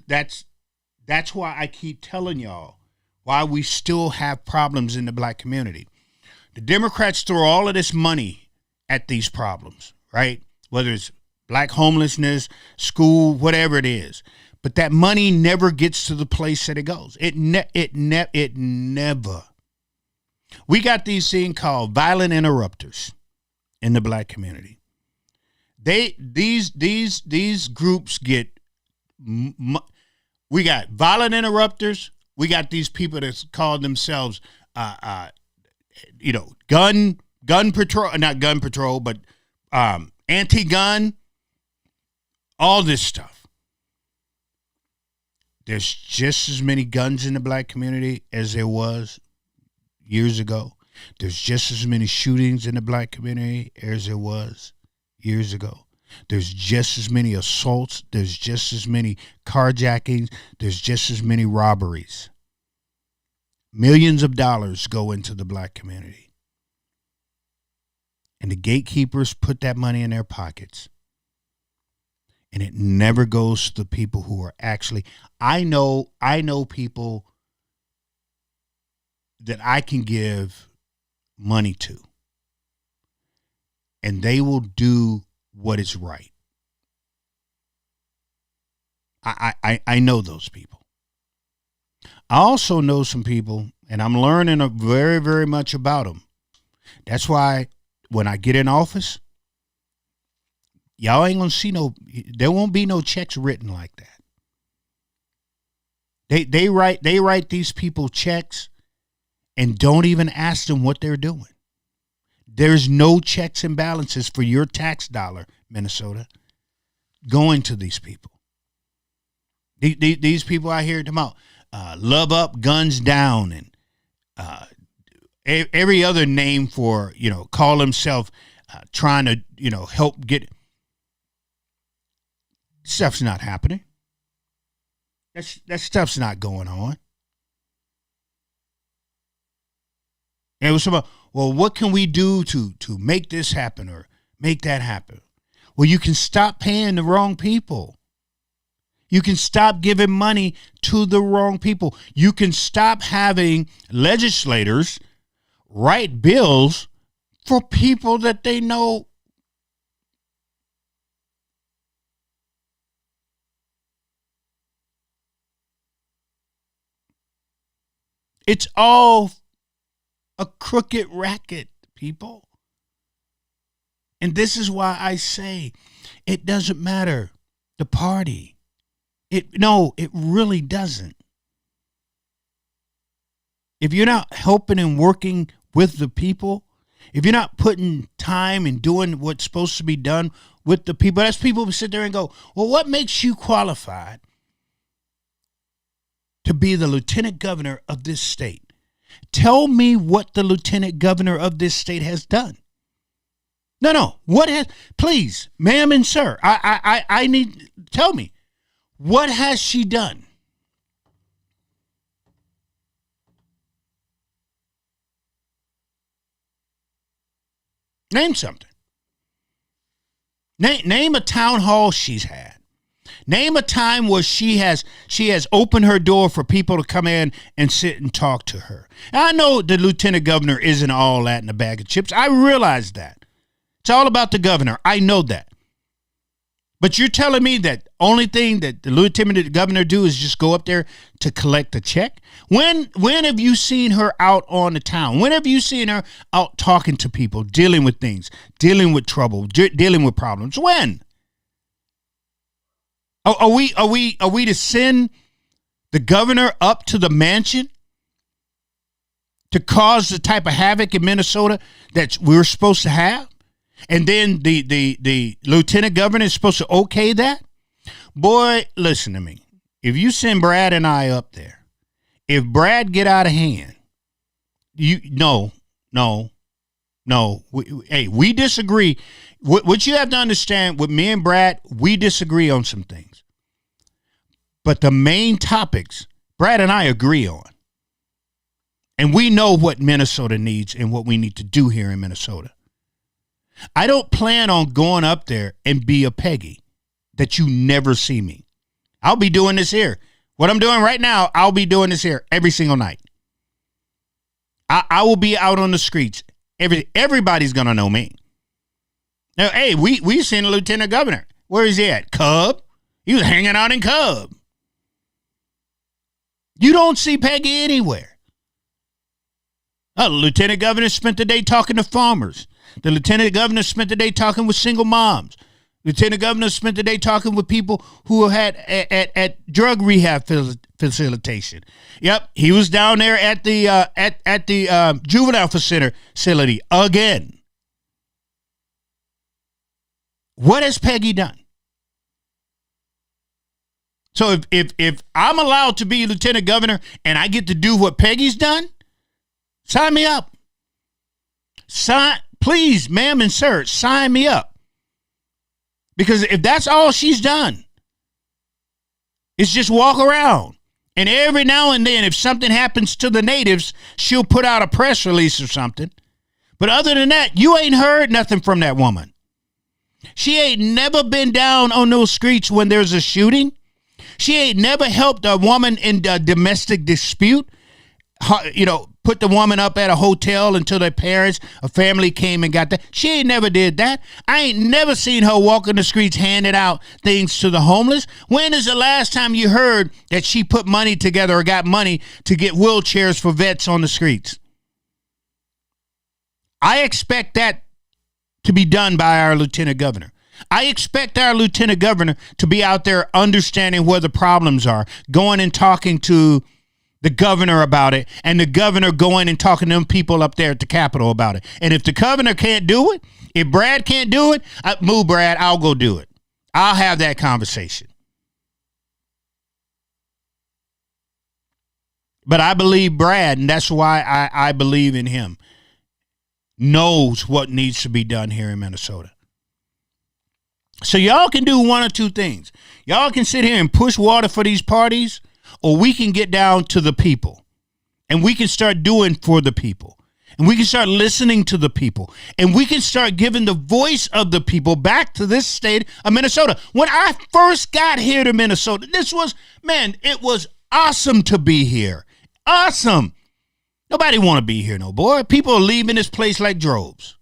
why I keep telling y'all why we still have problems in the black community. The Democrats throw all of this money at these problems, right? Whether it's black homelessness, school, whatever it is. But that money never gets to the place that it goes. It never. We got these things called violent interrupters in the black community. These groups get. We got violent interrupters. We got these people that call themselves, gun patrol, not gun patrol, but anti-gun. All this stuff. There's just as many guns in the black community as there was years ago. There's just as many shootings in the black community as there was years ago. There's just as many assaults. There's just as many carjackings. There's just as many robberies. Millions of dollars go into the black community. And the gatekeepers put that money in their pockets. And it never goes to the people who are actually, I know people that I can give money to. And they will do what is right. I know those people. I also know some people, and I'm learning very, very much about them. That's why when I get in office, y'all ain't gonna see there won't be no checks written like that. They write these people checks and don't even ask them what they're doing. There's no checks and balances for your tax dollar, Minnesota, going to these people. These people I hear them out, love up, guns down, and every other name for, call himself trying to, help get. Stuff's not happening. That stuff's not going on. And it was about, well, what can we do to make this happen or make that happen? Well, you can stop paying the wrong people. You can stop giving money to the wrong people. You can stop having legislators write bills for people that they know. It's all a crooked racket, people. And this is why I say it doesn't matter the party. It really doesn't. If you're not helping and working with the people, if you're not putting time and doing what's supposed to be done with the people, that's people who sit there and go, well, what makes you qualified to be the lieutenant governor of this state? Tell me what the lieutenant governor of this state has done. No. Please, ma'am and sir, I need, tell me, what has she done? Name something. Name a town hall she's had. Name a time where she has opened her door for people to come in and sit and talk to her. I know the lieutenant governor isn't all that in a bag of chips. I realize that. It's all about the governor. I know that. But you're telling me that only thing that the lieutenant governor do is just go up there to collect a check? When have you seen her out on the town? When have you seen her out talking to people, dealing with things, dealing with trouble, dealing with problems? When? Are we to send the governor up to the mansion to cause the type of havoc in Minnesota that we're supposed to have? And then the lieutenant governor is supposed to okay that? Boy, listen to me. If you send Brad and I up there, if Brad get out of hand, no. We disagree. What you have to understand with me and Brad, we disagree on some things. But the main topics, Brad and I agree on. And we know what Minnesota needs and what we need to do here in Minnesota. I don't plan on going up there and be a Peggy that you never see me. I'll be doing this here. What I'm doing right now, I'll be doing this here every single night. I will be out on the streets. Everybody's going to know me. Now, hey, we seen a lieutenant governor. Where is he at? Cub? He was hanging out in Cub. You don't see Peggy anywhere. The lieutenant governor spent the day talking to farmers. The lieutenant governor spent the day talking with single moms. Lieutenant governor spent the day talking with people who had at drug rehab facilitation. Yep, he was down there at the juvenile facility again. What has Peggy done? So if I'm allowed to be lieutenant governor and I get to do what Peggy's done, sign me up. Please, ma'am and sir, sign me up. Because if that's all she's done, it's just walk around. And every now and then, if something happens to the natives, she'll put out a press release or something. But other than that, you ain't heard nothing from that woman. She ain't never been down on those streets when there's a shooting. She ain't never helped a woman in a domestic dispute. Put the woman up at a hotel until their parents or family came and got that. She ain't never did that. I ain't never seen her walk in the streets handing out things to the homeless. When is the last time you heard that she put money together or got money to get wheelchairs for vets on the streets? I expect that to be done by our lieutenant governor. I expect our lieutenant governor to be out there understanding where the problems are, going and talking to the governor about it, and the governor going and talking to them people up there at the Capitol about it. And if the governor can't do it, if Brad can't do it, move Brad, I'll go do it. I'll have that conversation. But I believe Brad, and that's why I believe in him, knows what needs to be done here in Minnesota. So y'all can do one or two things. Y'all can sit here and push water for these parties, or we can get down to the people, and we can start doing for the people, and we can start listening to the people, and we can start giving the voice of the people back to this state of Minnesota. When I first got here to Minnesota, it was awesome to be here. Awesome. Nobody want to be here no more. People are leaving this place like droves.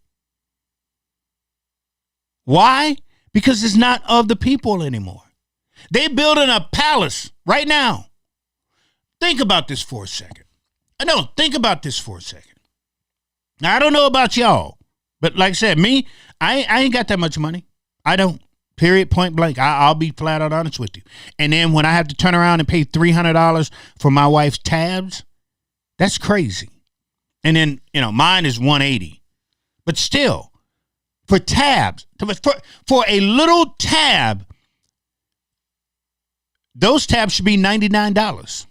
Why? Because it's not of the people anymore. They're building a palace right now. Think about this for a second. Think about this for a second. Now, I don't know about y'all, but like I said, me, I ain't got that much money. I don't. Period, point blank. I'll be flat out honest with you. And then when I have to turn around and pay $300 for my wife's tabs, that's crazy. And then, mine is $180. But still, for tabs, for a little tab, those tabs should be $99.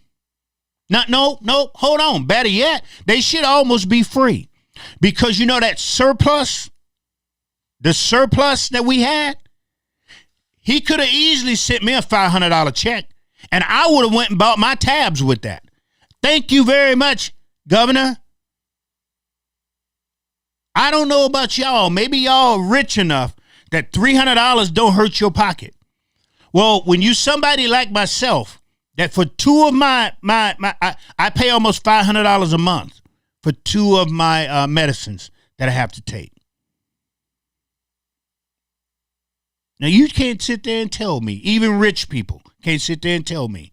No, hold on. Better yet, they should almost be free. Because that surplus, the surplus that we had, he could have easily sent me a $500 check, and I would have went and bought my tabs with that. Thank you very much, Governor. I don't know about y'all. Maybe y'all are rich enough that $300 don't hurt your pocket. Well, when you somebody like myself, that for two of I pay almost $500 a month for two of my medicines that I have to take. Now, you can't sit there and tell me, even rich people can't sit there and tell me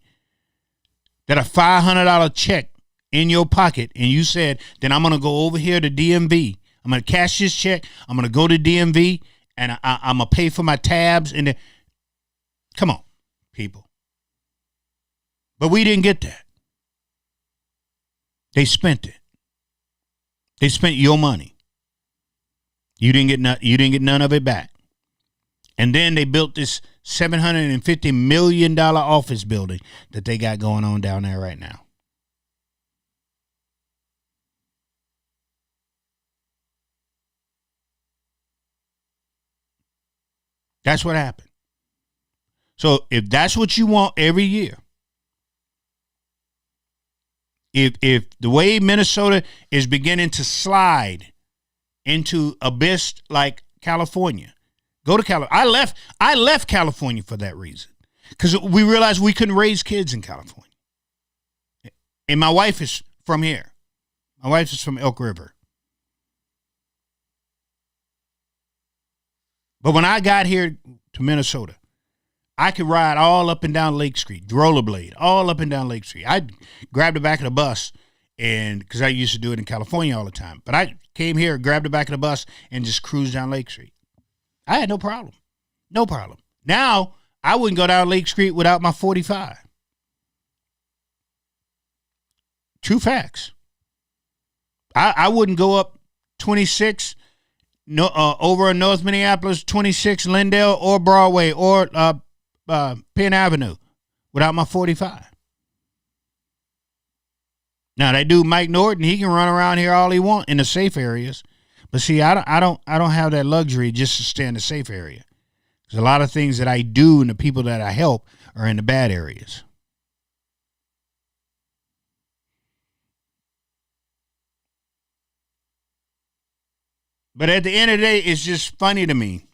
that a $500 check in your pocket, and you said, then I'm going to go over here to DMV. I'm going to cash this check. I'm going to go to DMV, and I'm going to pay for my tabs. Come on, people. But we didn't get that. They spent it. They spent your money. You didn't get none of it back. And then they built this $750 million office building that they got going on down there right now. That's what happened. So if that's what you want every year, if the way Minnesota is beginning to slide into abyss like California, go to California. I left California for that reason, because we realized we couldn't raise kids in California. And my wife is from here. My wife is from Elk River. But when I got here to Minnesota, I could ride all up and down Lake Street, rollerblade, all up and down Lake Street. I grabbed the back of the bus, and because I used to do it in California all the time. But I came here, grabbed the back of the bus, and just cruised down Lake Street. I had no problem. No problem. Now, I wouldn't go down Lake Street without my 45. True facts. I wouldn't go up 26 over in North Minneapolis, 26 Lindale or Broadway or Penn Avenue without my 45. Now, that dude Mike Norton, he can run around here all he wants in the safe areas. But see, I don't have that luxury just to stay in the safe area, Because a lot of things that I do and the people that I help are in the bad areas. But at the end of the day, it's just funny to me.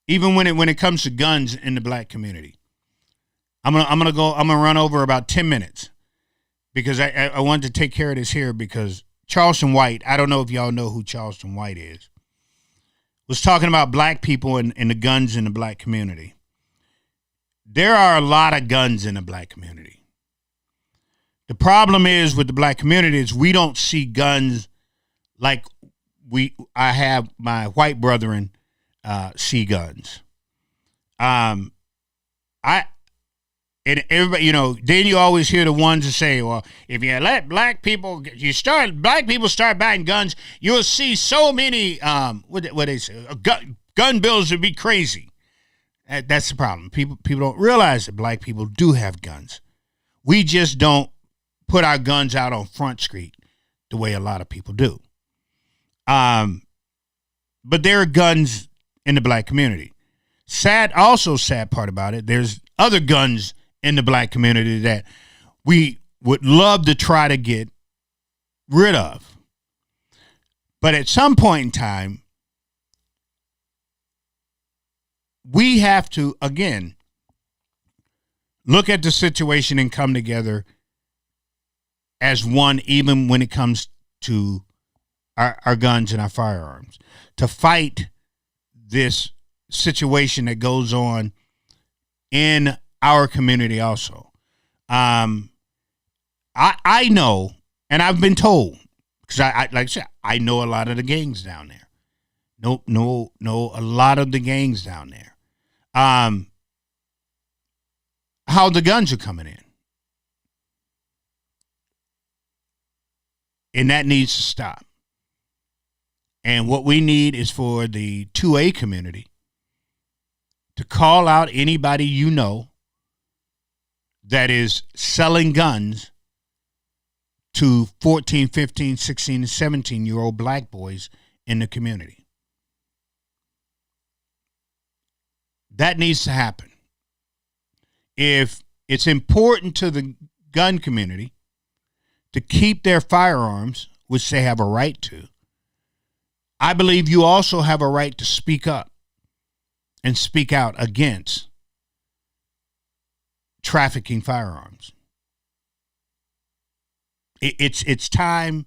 Even when it comes to guns in the black community. I'm gonna run over about 10 minutes because I wanted to take care of this here because Charleston White, I don't know if y'all know who Charleston White is, was talking about black people and the guns in the black community. There are a lot of guns in the black community. The problem is with the black community is we don't see guns like I have my white brethren see guns. And everybody, then you always hear the ones that say, well, if you let black people start buying guns, you'll see so many, what they say, gun bills would be crazy. That's the problem. People don't realize that black people do have guns. We just don't put our guns out on Front Street the way a lot of people do. But there are guns in the black community. Sad part about it, there's other guns in the black community that we would love to try to get rid of. But at some point in time, we have to, again, look at the situation and come together as one, even when it comes to our guns and our firearms, to fight this situation that goes on in our community also. I know, and I've been told, because I like I said, I know a lot of the gangs down there. Know a lot of the gangs down there. How the guns are coming in. And that needs to stop. And what we need is for the 2A community to call out anybody you know that is selling guns to 14, 15, 16, and 17-year-old black boys in the community. That needs to happen. If it's important to the gun community to keep their firearms, which they have a right to, I believe you also have a right to speak up and speak out against trafficking firearms. It's time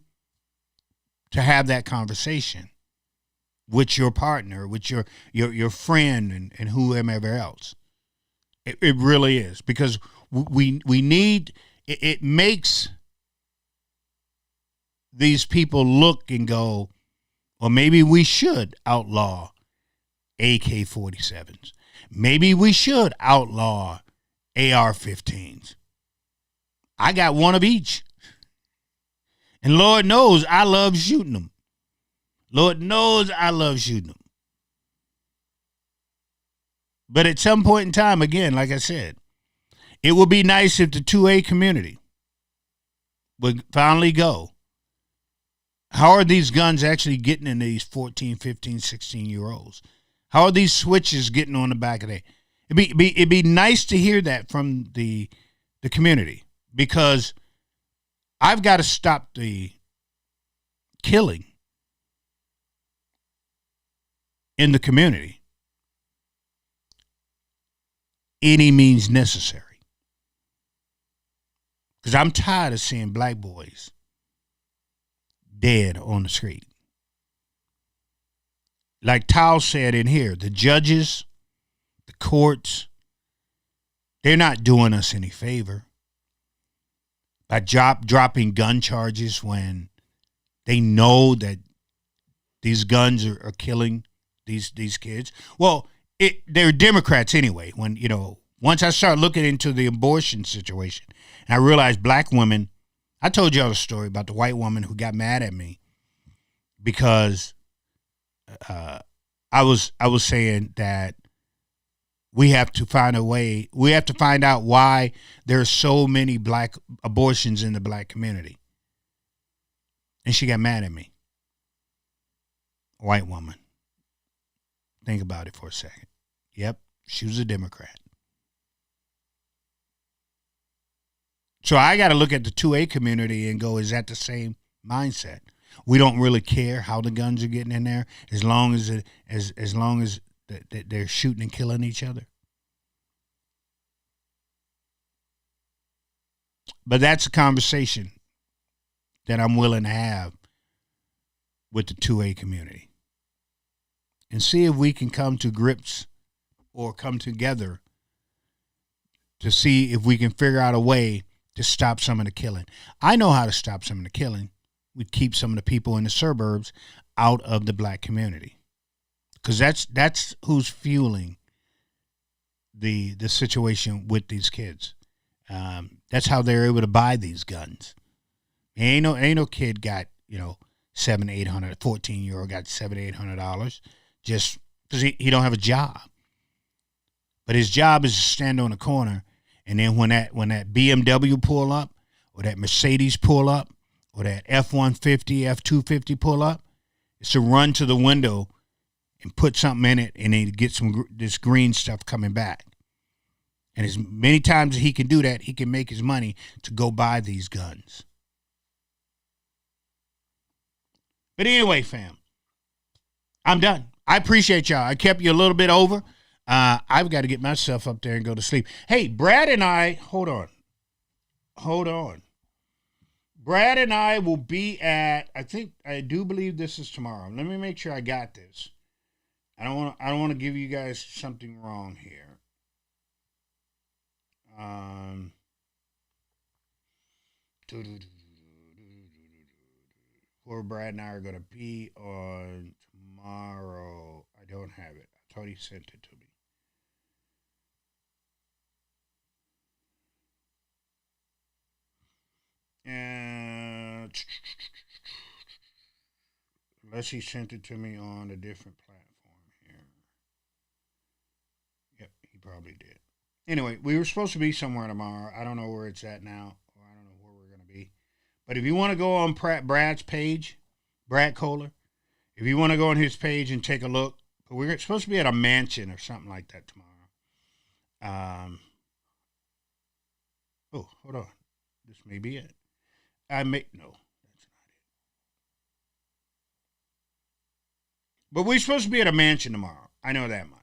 to have that conversation with your partner, with your friend and whomever else. It really is, because we need, it makes these people look and go, well, maybe we should outlaw AK-47s. Maybe we should outlaw AR-15s. I got one of each. And Lord knows I love shooting them. Lord knows I love shooting them. But at some point in time, again, like I said, it would be nice if the 2A community would finally go, how are these guns actually getting in these 14, 15, 16-year-olds? How are these switches getting on the back of their? It'd be nice to hear that from the community, because I've got to stop the killing in the community any means necessary. Because I'm tired of seeing black boys dead on the street. Like Tal said in here, the judges, the courts, they're not doing us any favor by dropping gun charges when they know that these guns are killing these kids. Well, they're Democrats anyway. When, once I start looking into the abortion situation, and I realized black women, I told y'all a story about the white woman who got mad at me because I was saying that we have to find a way. We have to find out why there are so many black abortions in the black community. And she got mad at me. White woman. Think about it for a second. Yep, she was a Democrat. So I got to look at the 2A community and go, is that the same mindset? We don't really care how the guns are getting in there as long as they're shooting and killing each other. But that's a conversation that I'm willing to have with the 2A community and see if we can come to grips or come together to see if we can figure out a way to stop some of the killing. I know how to stop some of the killing. We keep some of the people in the suburbs out of the black community, because that's who's fueling the situation with these kids. That's how they're able to buy these guns. Ain't no kid got, $700-800, 14-year-old got $700-800 just because he don't have a job. But his job is to stand on the corner, and then when that BMW pull up, or that Mercedes pull up, or that F-150, F-250 pull up, is to run to the window and put something in it, and then get this green stuff coming back. And as many times as he can do that, he can make his money to go buy these guns. But anyway, fam, I'm done. I appreciate y'all. I kept you a little bit over. I've got to get myself up there and go to sleep. Hey, Brad and I, hold on. Brad and I will be at, I do believe this is tomorrow. Let me make sure I got this. I don't want to give you guys something wrong here. Where Brad and I are going to be on tomorrow. I don't have it. I thought he sent it to me. Unless he sent it to me on a different platform here. Yep, he probably did. Anyway, we were supposed to be somewhere tomorrow. I don't know where it's at now, or I don't know where we're going to be. But if you want to go on Brad's page, Brad Kohler, if you want to go on his page and take a look, but we're supposed to be at a mansion or something like that tomorrow. Oh, hold on. This may be it. No, that's not it. But we're supposed to be at a mansion tomorrow. I know that much.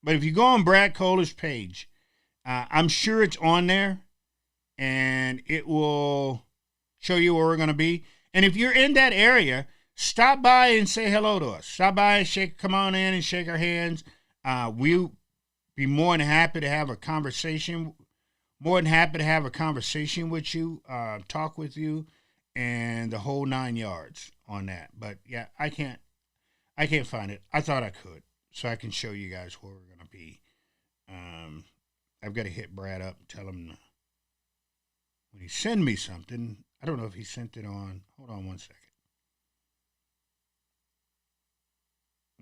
But if you go on Brad Kohler's page, I'm sure it's on there, and it will show you where we're going to be. And if you're in that area, stop by and say hello to us. Stop by and come on in and shake our hands. We'll be more than happy to have a conversation. More than happy to have a conversation with you, talk with you, and the whole 9 yards on that. But yeah, I can't find it. I thought I could, so I can show you guys where we're going to be. I've got to hit Brad up and tell him when he send me something. I don't know if he sent it on. Hold on one second.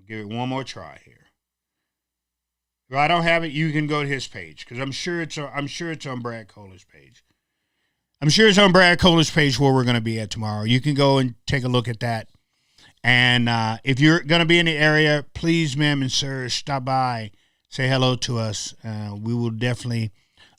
Give it one more try here. If I don't have it, you can go to his page, because I'm sure it's on Brad Kohler's page. I'm sure it's on Brad Kohler's page where we're going to be at tomorrow. You can go and take a look at that. And if you're going to be in the area, please, ma'am and sir, stop by, say hello to us. We will definitely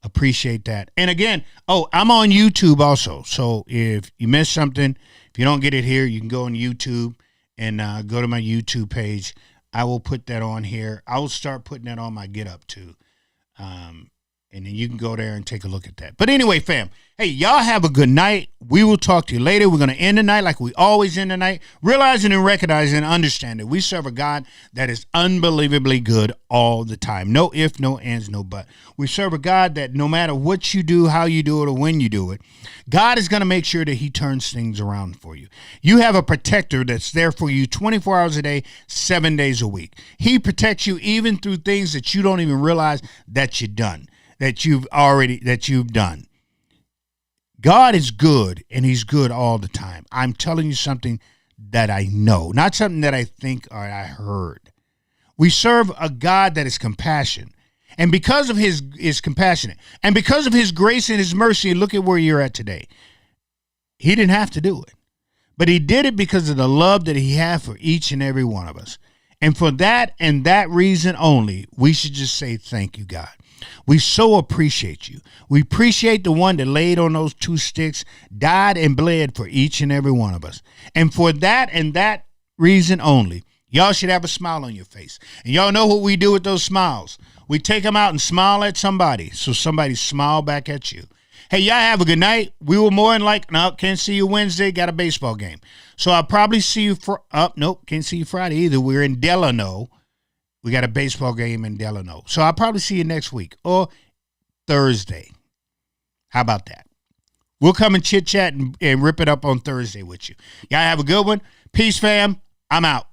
appreciate that. And again, I'm on YouTube also. So if you missed something, if you don't get it here, you can go on YouTube and go to my YouTube page. I will put that on here. I will start putting that on my Get Up too. And then you can go there and take a look at that. But anyway, fam, hey, y'all have a good night. We will talk to you later. We're going to end the night like we always end the night, realizing and recognizing and understanding we serve a God that is unbelievably good all the time. No if, no ands, no but. We serve a God that no matter what you do, how you do it, or when you do it, God is going to make sure that he turns things around for you. You have a protector that's there for you 24 hours a day, 7 days a week. He protects you even through things that you don't even realize that you've done. That you've done. God is good, and he's good all the time. I'm telling you something that I know, not something that I think or I heard. We serve a God that is compassionate, and because of his compassionate, and because of his grace and his mercy, look at where you're at today. He didn't have to do it, But he did it because of the love that he had for each and every one of us. And for that and that reason only, we should just say thank you, God. We so appreciate you. We appreciate the one that laid on those 2 sticks, died and bled for each and every one of us. And for that and that reason only, y'all should have a smile on your face. And y'all know what we do with those smiles. We take them out and smile at somebody, so somebody smile back at you. Hey, y'all have a good night. We will more than no, can't see you Wednesday, got a baseball game. So I'll probably see you nope, can't see you Friday either. We're in Delano. We got a baseball game in Delano. So I'll probably see you next week or Thursday. How about that? We'll come and chit-chat and rip it up on Thursday with you. Y'all have a good one. Peace, fam. I'm out.